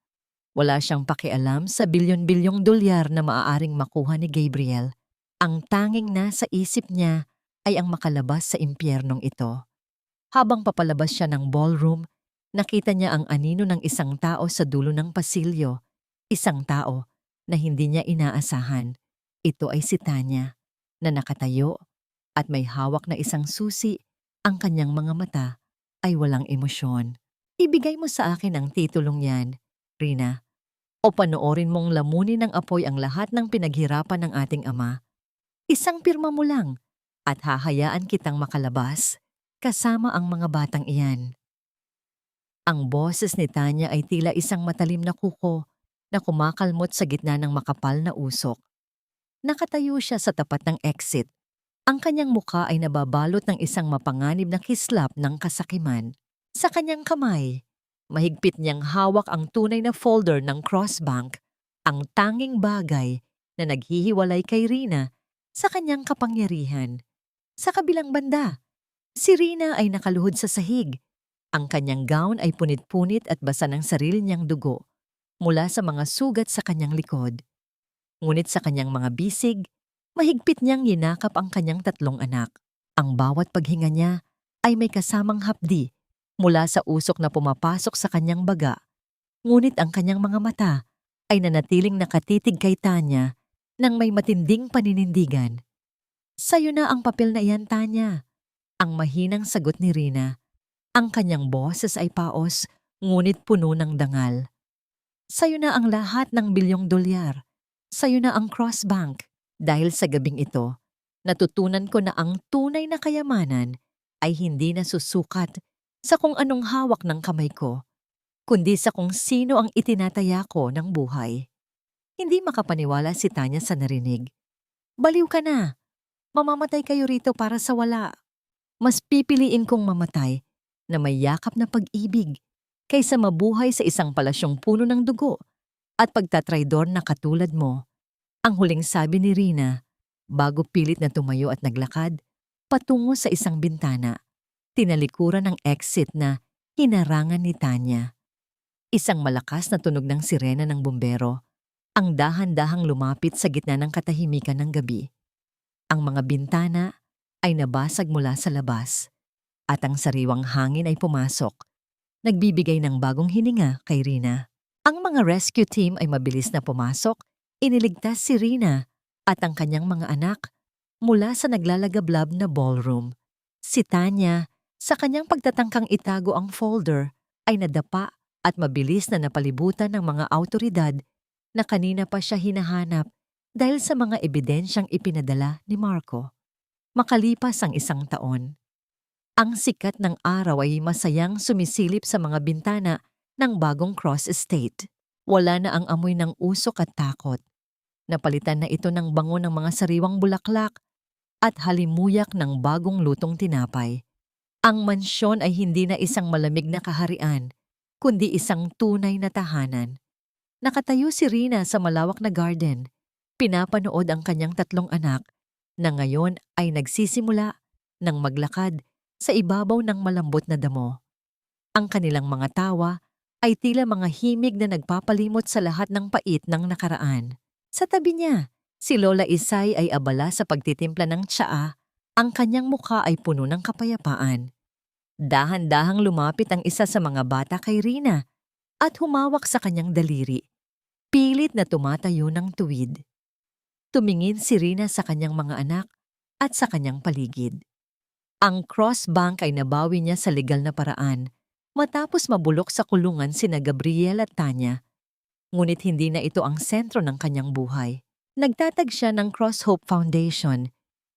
Wala siyang pakialam sa bilyon-bilyong dolyar na maaaring makuha ni Gabriel. Ang tanging nasa isip niya ay ang makalabas sa impyernong ito. Habang papalabas siya ng ballroom, nakita niya ang anino ng isang tao sa dulo ng pasilyo. Isang tao na hindi niya inaasahan. Ito ay si Tanya, na nakatayo at may hawak na isang susi. Ang kanyang mga mata ay walang emosyon. Ibigay mo sa akin ang titulong yan, Rina, o panoorin mong lamunin ng apoy ang lahat ng pinaghirapan ng ating ama. Isang pirma mo lang at hahayaan kitang makalabas kasama ang mga batang iyan. Ang boses ni Tanya ay tila isang matalim na kuko na kumakalmot sa gitna ng makapal na usok. Nakatayo siya sa tapat ng exit. Ang kanyang mukha ay nababalot ng isang mapanganib na kislap ng kasakiman. Sa kanyang kamay, mahigpit niyang hawak ang tunay na folder ng Crossbank, ang tanging bagay na naghihiwalay kay Rina sa kanyang kapangyarihan. Sa kabilang banda, si Rina ay nakaluhod sa sahig, Ang kanyang gown ay punit-punit at basa ng sarili niyang dugo mula sa mga sugat sa kanyang likod. Ngunit sa kanyang mga bisig, mahigpit niyang yinakap ang kanyang 3 anak. Ang bawat paghinga niya ay may kasamang hapdi mula sa usok na pumapasok sa kanyang baga. Ngunit ang kanyang mga mata ay nanatiling nakatitig kay Tanya nang may matinding paninindigan. "Sa'yo na ang papel na iyan, Tanya," ang mahinang sagot ni Rina. Ang kanyang boses ay paos, ngunit puno ng dangal. "Sa'yo na ang lahat ng $1,000,000,000. Sa'yo na ang Cross Bank." Dahil sa gabing ito, natutunan ko na ang tunay na kayamanan ay hindi nasusukat sa kung anong hawak ng kamay ko, kundi sa kung sino ang itinataya ko ng buhay. Hindi makapaniwala si Tanya sa narinig. "Baliw ka na. Mamamatay kayo rito para sa wala. Mas pipiliin kong mamatay na may yakap na pag-ibig kaysa mabuhay sa isang palasyong puno ng dugo at pagtatraidor na katulad mo." Ang huling sabi ni Rina bago pilit na tumayo at naglakad patungo sa isang bintana, tinalikuran ng exit na hinarangan ni Tanya. Isang malakas na tunog ng sirena ng bumbero ang dahan-dahang lumapit sa gitna ng katahimikan ng gabi. Ang mga bintana ay nabasag mula sa labas at ang sariwang hangin ay pumasok, nagbibigay ng bagong hininga kay Rina. Ang mga rescue team ay mabilis na pumasok, iniligtas si Rina at ang kanyang mga anak mula sa naglalagablab na ballroom. Si Tanya, sa kanyang pagtatangkang itago ang folder, ay nadapa at mabilis na napalibutan ng mga awtoridad na kanina pa siya hinahanap dahil sa mga ebidensyang ipinadala ni Marco. Makalipas ang 1 taon, ang sikat ng araw ay masayang sumisilip sa mga bintana ng bagong Cross Estate. Wala na ang amoy ng usok at takot. Napalitan na ito ng bango ng mga sariwang bulaklak at halimuyak ng bagong lutong tinapay. Ang mansyon ay hindi na isang malamig na kaharian, kundi isang tunay na tahanan. Nakatayo si Rina sa malawak na garden. Pinapanood ang kanyang 3 anak na ngayon ay nagsisimula ng maglakad sa ibabaw ng malambot na damo. Ang kanilang mga tawa ay tila mga himig na nagpapalimot sa lahat ng pait ng nakaraan. Sa tabi niya, si Lola Isay ay abala sa pagtitimpla ng tsaa, ang kanyang mukha ay puno ng kapayapaan. Dahan-dahang lumapit ang isa sa mga bata kay Rina at humawak sa kanyang daliri. Pilit na tumatayo ng tuwid. Tumingin si Rina sa kanyang mga anak at sa kanyang paligid. Ang Cross Bank ay nabawi niya sa legal na paraan matapos mabulok sa kulungan sina Gabriel at Tanya. Ngunit hindi na ito ang sentro ng kanyang buhay. Nagtatag siya ng Cross Hope Foundation,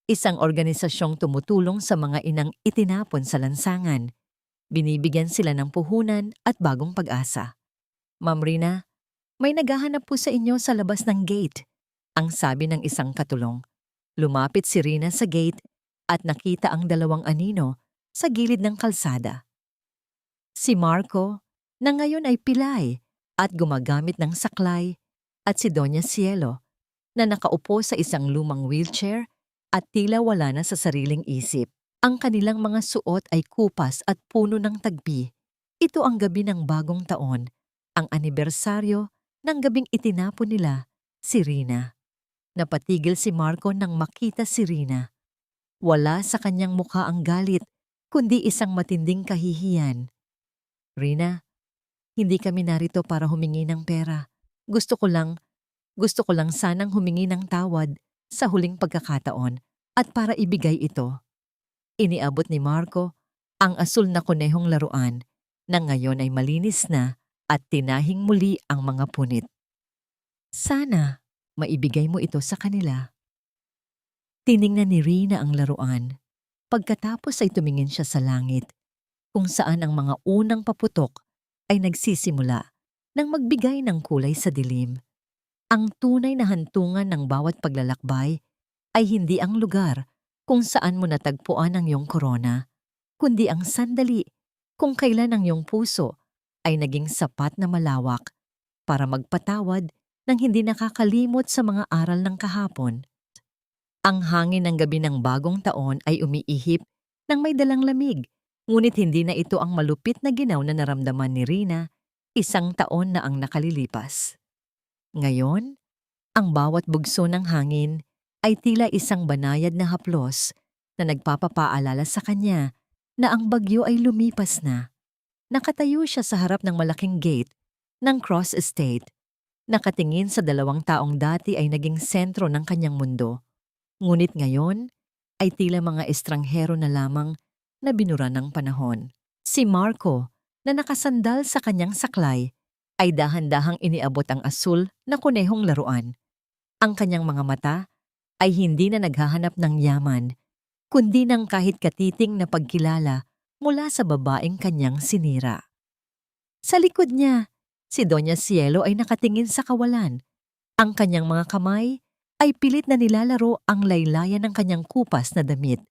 isang organisasyong tumutulong sa mga inang itinapon sa lansangan. Binibigyan sila ng puhunan at bagong pag-asa. "Ma'am Rina, may naghahanap po sa inyo sa labas ng gate," ang sabi ng isang katulong. Lumapit si Rina sa gate at nakita ang 2 anino sa gilid ng kalsada. Si Marco, na ngayon ay pilay at gumagamit ng saklay, at si Doña Cielo, na nakaupo sa isang lumang wheelchair at tila wala na sa sariling isip. Ang kanilang mga suot ay kupas at puno ng tagpi. Ito ang gabi ng bagong taon, ang anibersaryo ng gabing itinapon nila si Rina. Napatigil si Marco nang makita si Rina. Wala sa kanyang mukha ang galit, kundi isang matinding kahihiyan. "Rina, hindi kami narito para humingi ng pera. Gusto ko lang sanang humingi ng tawad sa huling pagkakataon at para ibigay ito." Iniabot ni Marco ang asul na kunehong laruan na ngayon ay malinis na at tinahing muli ang mga punit. "Sana maibigay mo ito sa kanila." Tiningnan ni Rina ang laruan. Pagkatapos ay tumingin siya sa langit, kung saan ang mga unang paputok ay nagsisimula nang magbigay ng kulay sa dilim. Ang tunay na hantungan ng bawat paglalakbay ay hindi ang lugar kung saan mo natagpuan ang iyong korona, kundi ang sandali kung kailan ang iyong puso ay naging sapat na malawak para magpatawad nang hindi nakakalimot sa mga aral ng kahapon. Ang hangin ng gabi ng bagong taon ay umiihip ng may dalang lamig, Ngunit hindi na ito ang malupit na ginaw na naramdaman ni Rina 1 taon na ang nakalilipas. Ngayon, ang bawat bugso ng hangin ay tila isang banayad na haplos na nagpapapaalala sa kanya na ang bagyo ay lumipas na. Nakatayo siya sa harap ng malaking gate ng Cross Estate, nakatingin sa 2 taong dati ay naging sentro ng kanyang mundo. Ngunit ngayon ay tila mga estranghero na lamang na binura ng panahon. Si Marco, na nakasandal sa kanyang saklay, ay dahan-dahang iniabot ang asul na kunehong laruan. Ang kanyang mga mata ay hindi na naghahanap ng yaman, kundi ng kahit katiting na pagkilala mula sa babaeng kanyang sinira. Sa likod niya, si Doña Cielo ay nakatingin sa kawalan. Ang kanyang mga kamay ay pilit na nilalaro ang laylayan ng kanyang kupas na damit.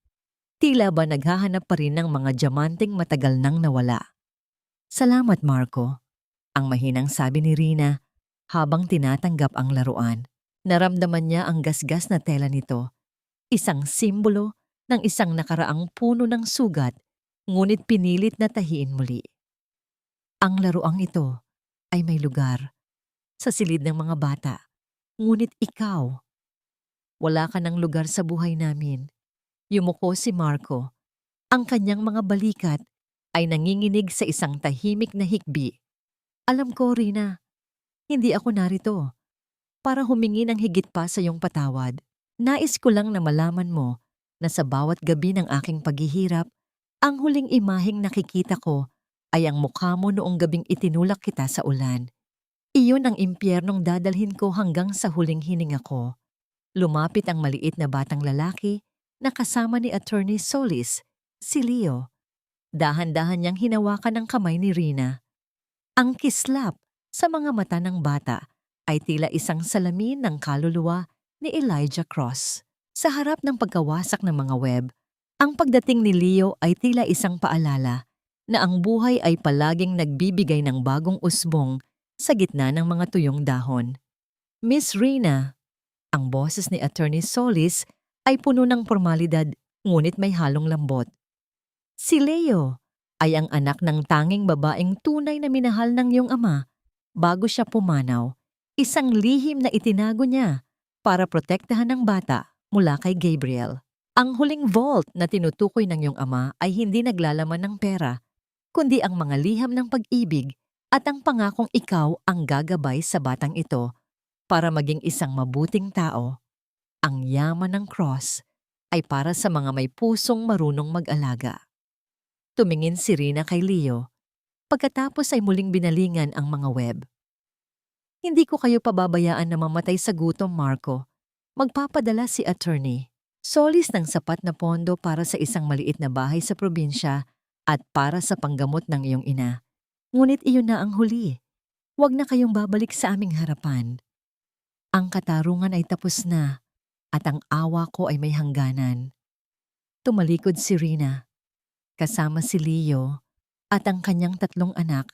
Tila ba naghahanap pa rin ng mga diamanteng matagal nang nawala. "Salamat, Marco," ang mahinang sabi ni Rina habang tinatanggap ang laruan. Naramdaman niya ang gasgas na tela nito, isang simbolo ng isang nakaraang puno ng sugat, ngunit pinilit na tahiin muli. Ang laruang ito ay may lugar sa silid ng mga bata, ngunit ikaw, wala ka ng lugar sa buhay namin. Yumuko si Marco. Ang kanyang mga balikat ay nanginginig sa isang tahimik na hikbi. "Alam ko, Rina, hindi ako narito para humingi ng higit pa sa iyong patawad. Nais ko lang na malaman mo na sa bawat gabi ng aking paghihirap, ang huling imaheng nakikita ko ay ang mukha mo noong gabing itinulak kita sa ulan. Iyon ang impyernong dadalhin ko hanggang sa huling hininga ko." Lumapit ang maliit na batang lalaki na kasama ni Attorney Solis, si Leo. Dahan-dahan niyang hinawakan ang kamay ni Rina. Ang kislap sa mga mata ng bata ay tila isang salamin ng kaluluwa ni Elijah Cross. Sa harap ng pagkawasak ng mga web, ang pagdating ni Leo ay tila isang paalala na ang buhay ay palaging nagbibigay ng bagong usbong sa gitna ng mga tuyong dahon. "Miss Rina," ang boses ni Attorney Solis ay puno ng formalidad ngunit may halong lambot. "Si Leo ay ang anak ng tanging babaeng tunay na minahal ng iyong ama bago siya pumanaw, isang lihim na itinago niya para protektahan ng bata mula kay Gabriel. Ang huling vault na tinutukoy ng iyong ama ay hindi naglalaman ng pera, kundi ang mga liham ng pag-ibig at ang pangakong ikaw ang gagabay sa batang ito para maging isang mabuting tao. Ang yaman ng cross ay para sa mga may pusong marunong mag-alaga." Tumingin si Rina kay Leo, pagkatapos ay muling binalingan ang mga web. "Hindi ko kayo pababayaan na mamatay sa gutom, Marco. Magpapadala si Attorney Solis ng sapat na pondo para sa isang maliit na bahay sa probinsya at para sa panggamot ng iyong ina. Ngunit iyon na ang huli. Huwag na kayong babalik sa aming harapan. Ang katarungan ay tapos na at ang awa ko ay may hangganan." Tumalikod si Rina, kasama si Leo at ang kanyang 3 anak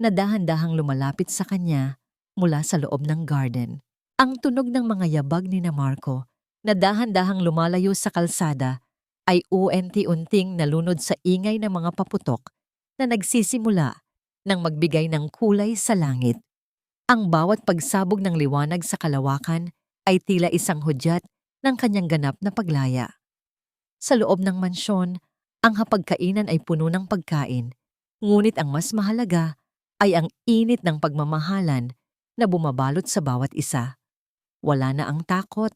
na dahan-dahang lumalapit sa kanya mula sa loob ng garden. Ang tunog ng mga yabag ni na Marco na dahan-dahang lumalayo sa kalsada ay unti-unting nalunod sa ingay ng mga paputok na nagsisimula ng magbigay ng kulay sa langit. Ang bawat pagsabog ng liwanag sa kalawakan ay tila isang hudyat ng kanyang ganap na paglaya. Sa loob ng mansyon, ang hapagkainan ay puno ng pagkain, ngunit ang mas mahalaga ay ang init ng pagmamahalan na bumabalot sa bawat isa. Wala na ang takot,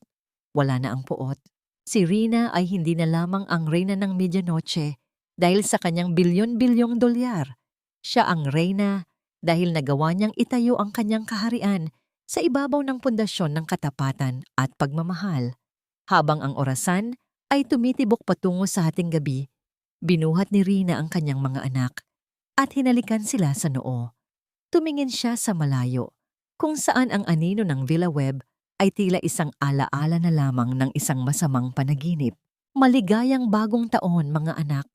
wala na ang puot. Si Rina ay hindi na lamang ang reyna ng Medianoche dahil sa kanyang bilyon-bilyong dolyar. Siya ang reyna dahil nagawa niyang itayo ang kanyang kaharian sa ibabaw ng pundasyon ng katapatan at pagmamahal. Habang ang orasan ay tumitibok patungo sa hating gabi, binuhat ni Rina ang kanyang mga anak at hinalikan sila sa noo. Tumingin siya sa malayo, kung saan ang anino ng Villa Webb ay tila isang alaala na lamang ng isang masamang panaginip. "Maligayang bagong taon, mga anak."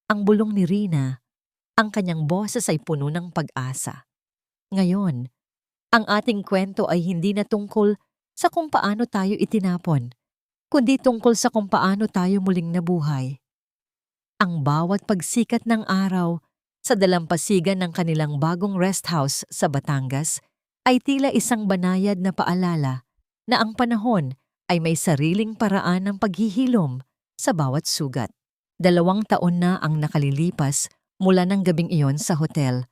Ang bulong ni Rina, ang kanyang boses ay puno ng pag-asa. Ngayon, ang ating kwento ay hindi na tungkol sa kung paano tayo itinapon, kundi tungkol sa kung paano tayo muling nabuhay. Ang bawat pagsikat ng araw sa dalampasigan ng kanilang bagong rest house sa Batangas ay tila isang banayad na paalala na ang panahon ay may sariling paraan ng paghihilom sa bawat sugat. 2 taon na ang nakalilipas mula ng gabing iyon sa hotel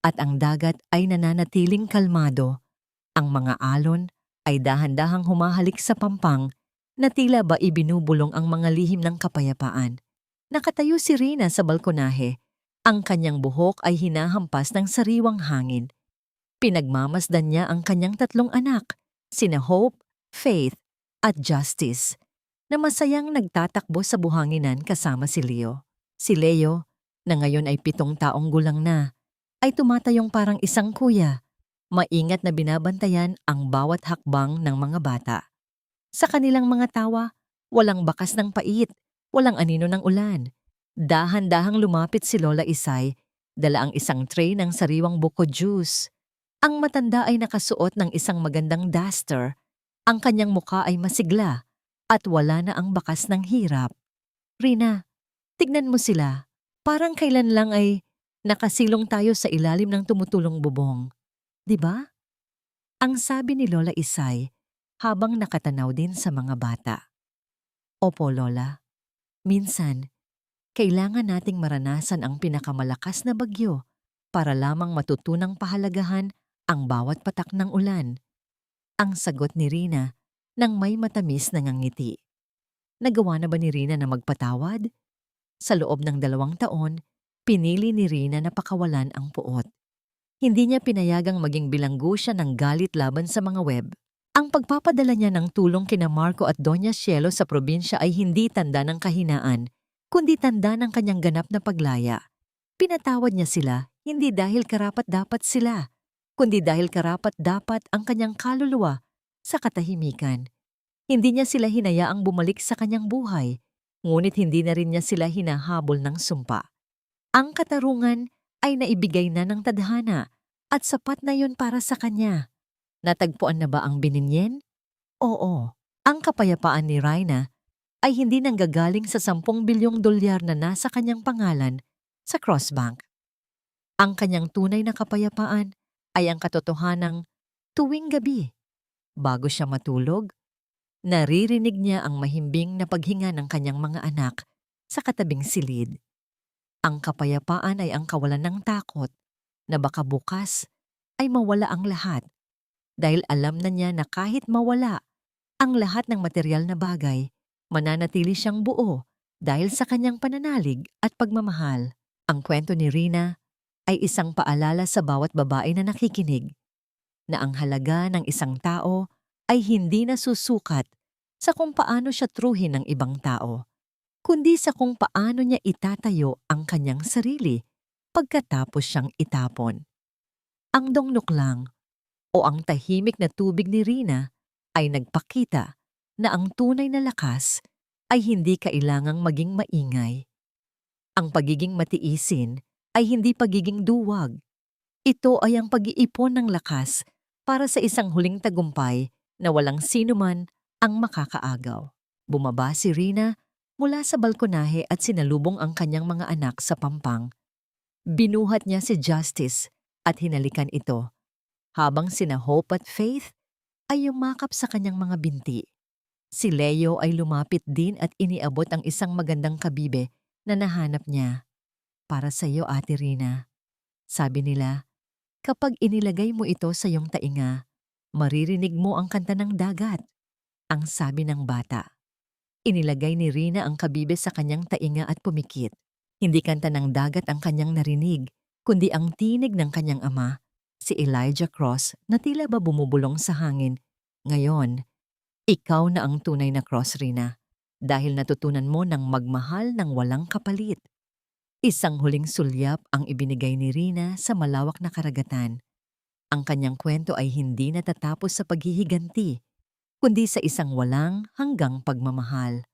at ang dagat ay nananatiling kalmado. Ang mga alon ay dahan-dahang humahalik sa pampang na tila ba ibinubulong ang mga lihim ng kapayapaan. Nakatayo si Rina sa balkonahe. Ang kanyang buhok ay hinahampas ng sariwang hangin. Pinagmamasdan niya ang kanyang 3 anak, sina Hope, Faith, at Justice, na masayang nagtatakbo sa buhanginan kasama si Leo. Si Leo, na ngayon ay 7 taong gulang na, ay tumatayong parang isang kuya, maingat na binabantayan ang bawat hakbang ng mga bata. Sa kanilang mga tawa, walang bakas ng pait, walang anino ng ulan. Dahan-dahang lumapit si Lola Isay, dala ang isang tray ng sariwang buko juice. Ang matanda ay nakasuot ng isang magandang duster. Ang kanyang muka ay masigla at wala na ang bakas ng hirap. Rina, tignan mo sila. Parang kailan lang ay nakasilong tayo sa ilalim ng tumutulong bubong. 'Di ba? Ang sabi ni Lola Isay habang nakatanaw din sa mga bata. Opo, Lola. Minsan, kailangan nating maranasan ang pinakamalakas na bagyo para lamang matutunang pahalagahan ang bawat patak ng ulan. Ang sagot ni Rina nang may matamis na ngangiti. Nagawa na ba ni Rina na magpatawad? Sa loob ng 2 taon, pinili ni Rina na pakawalan ang puot. Hindi niya pinayagang maging bilanggo siya ng galit laban sa mga web. Ang pagpapadala niya ng tulong kina Marco at Doña Cielo sa probinsya ay hindi tanda ng kahinaan, kundi tanda ng kanyang ganap na paglaya. Pinatawad niya sila hindi dahil karapat-dapat sila, kundi dahil karapat-dapat ang kanyang kaluluwa sa katahimikan. Hindi niya sila hinayaang bumalik sa kanyang buhay, ngunit hindi na rin niya sila hinahabol ng sumpa. Ang katarungan ay naibigay na ng tadhana at sapat na yun para sa kanya. Natagpuan na ba ang bininyen? Oo. Ang kapayapaan ni Rina ay hindi nanggagaling sa 10 bilyong dolyar na nasa kanyang pangalan sa Crossbank. Ang kanyang tunay na kapayapaan ay ang katotohanang tuwing gabi, bago siya matulog, naririnig niya ang mahimbing na paghinga ng kanyang mga anak sa katabing silid. Ang kapayapaan ay ang kawalan ng takot na baka bukas ay mawala ang lahat. Dahil alam na niya na kahit mawala ang lahat ng material na bagay, mananatili siyang buo dahil sa kanyang pananalig at pagmamahal. Ang kwento ni Rina ay isang paalala sa bawat babae na nakikinig na ang halaga ng isang tao ay hindi nasusukat sa kung paano siya truhin ng ibang tao, kundi sa kung paano niya itatayo ang kanyang sarili pagkatapos siyang itapon. Ang dongnok lang o ang tahimik na tubig ni Rina ay nagpakita na ang tunay na lakas ay hindi kailangang maging maingay. Ang pagiging matiisin ay hindi pagiging duwag. Ito ay ang pag-iipon ng lakas para sa isang huling tagumpay na walang sinuman ang makakaagaw. Bumaba si Rina mula sa balkonahe at sinalubong ang kanyang mga anak sa pampang. Binuhat niya si Justice at hinalikan ito, habang sina Hope at Faith ay yumakap sa kanyang mga binti. Si Leo ay lumapit din at iniabot ang isang magandang kabibe na nahanap niya. Para sa iyo, Ate Rina. Sabi nila, kapag inilagay mo ito sa iyong tainga, maririnig mo ang kanta ng dagat. Ang sabi ng bata. Inilagay ni Rina ang kabibe sa kanyang tainga at pumikit. Hindi kanta ng dagat ang kanyang narinig, kundi ang tinig ng kanyang ama, si Elijah Cross, na tila ba bumubulong sa hangin. Ngayon, ikaw na ang tunay na Cross, Rina, dahil natutunan mo ng magmahal ng walang kapalit. Isang huling sulyap ang ibinigay ni Rina sa malawak na karagatan. Ang kanyang kwento ay hindi natatapos sa paghihiganti, kundi sa isang walang hanggang pagmamahal.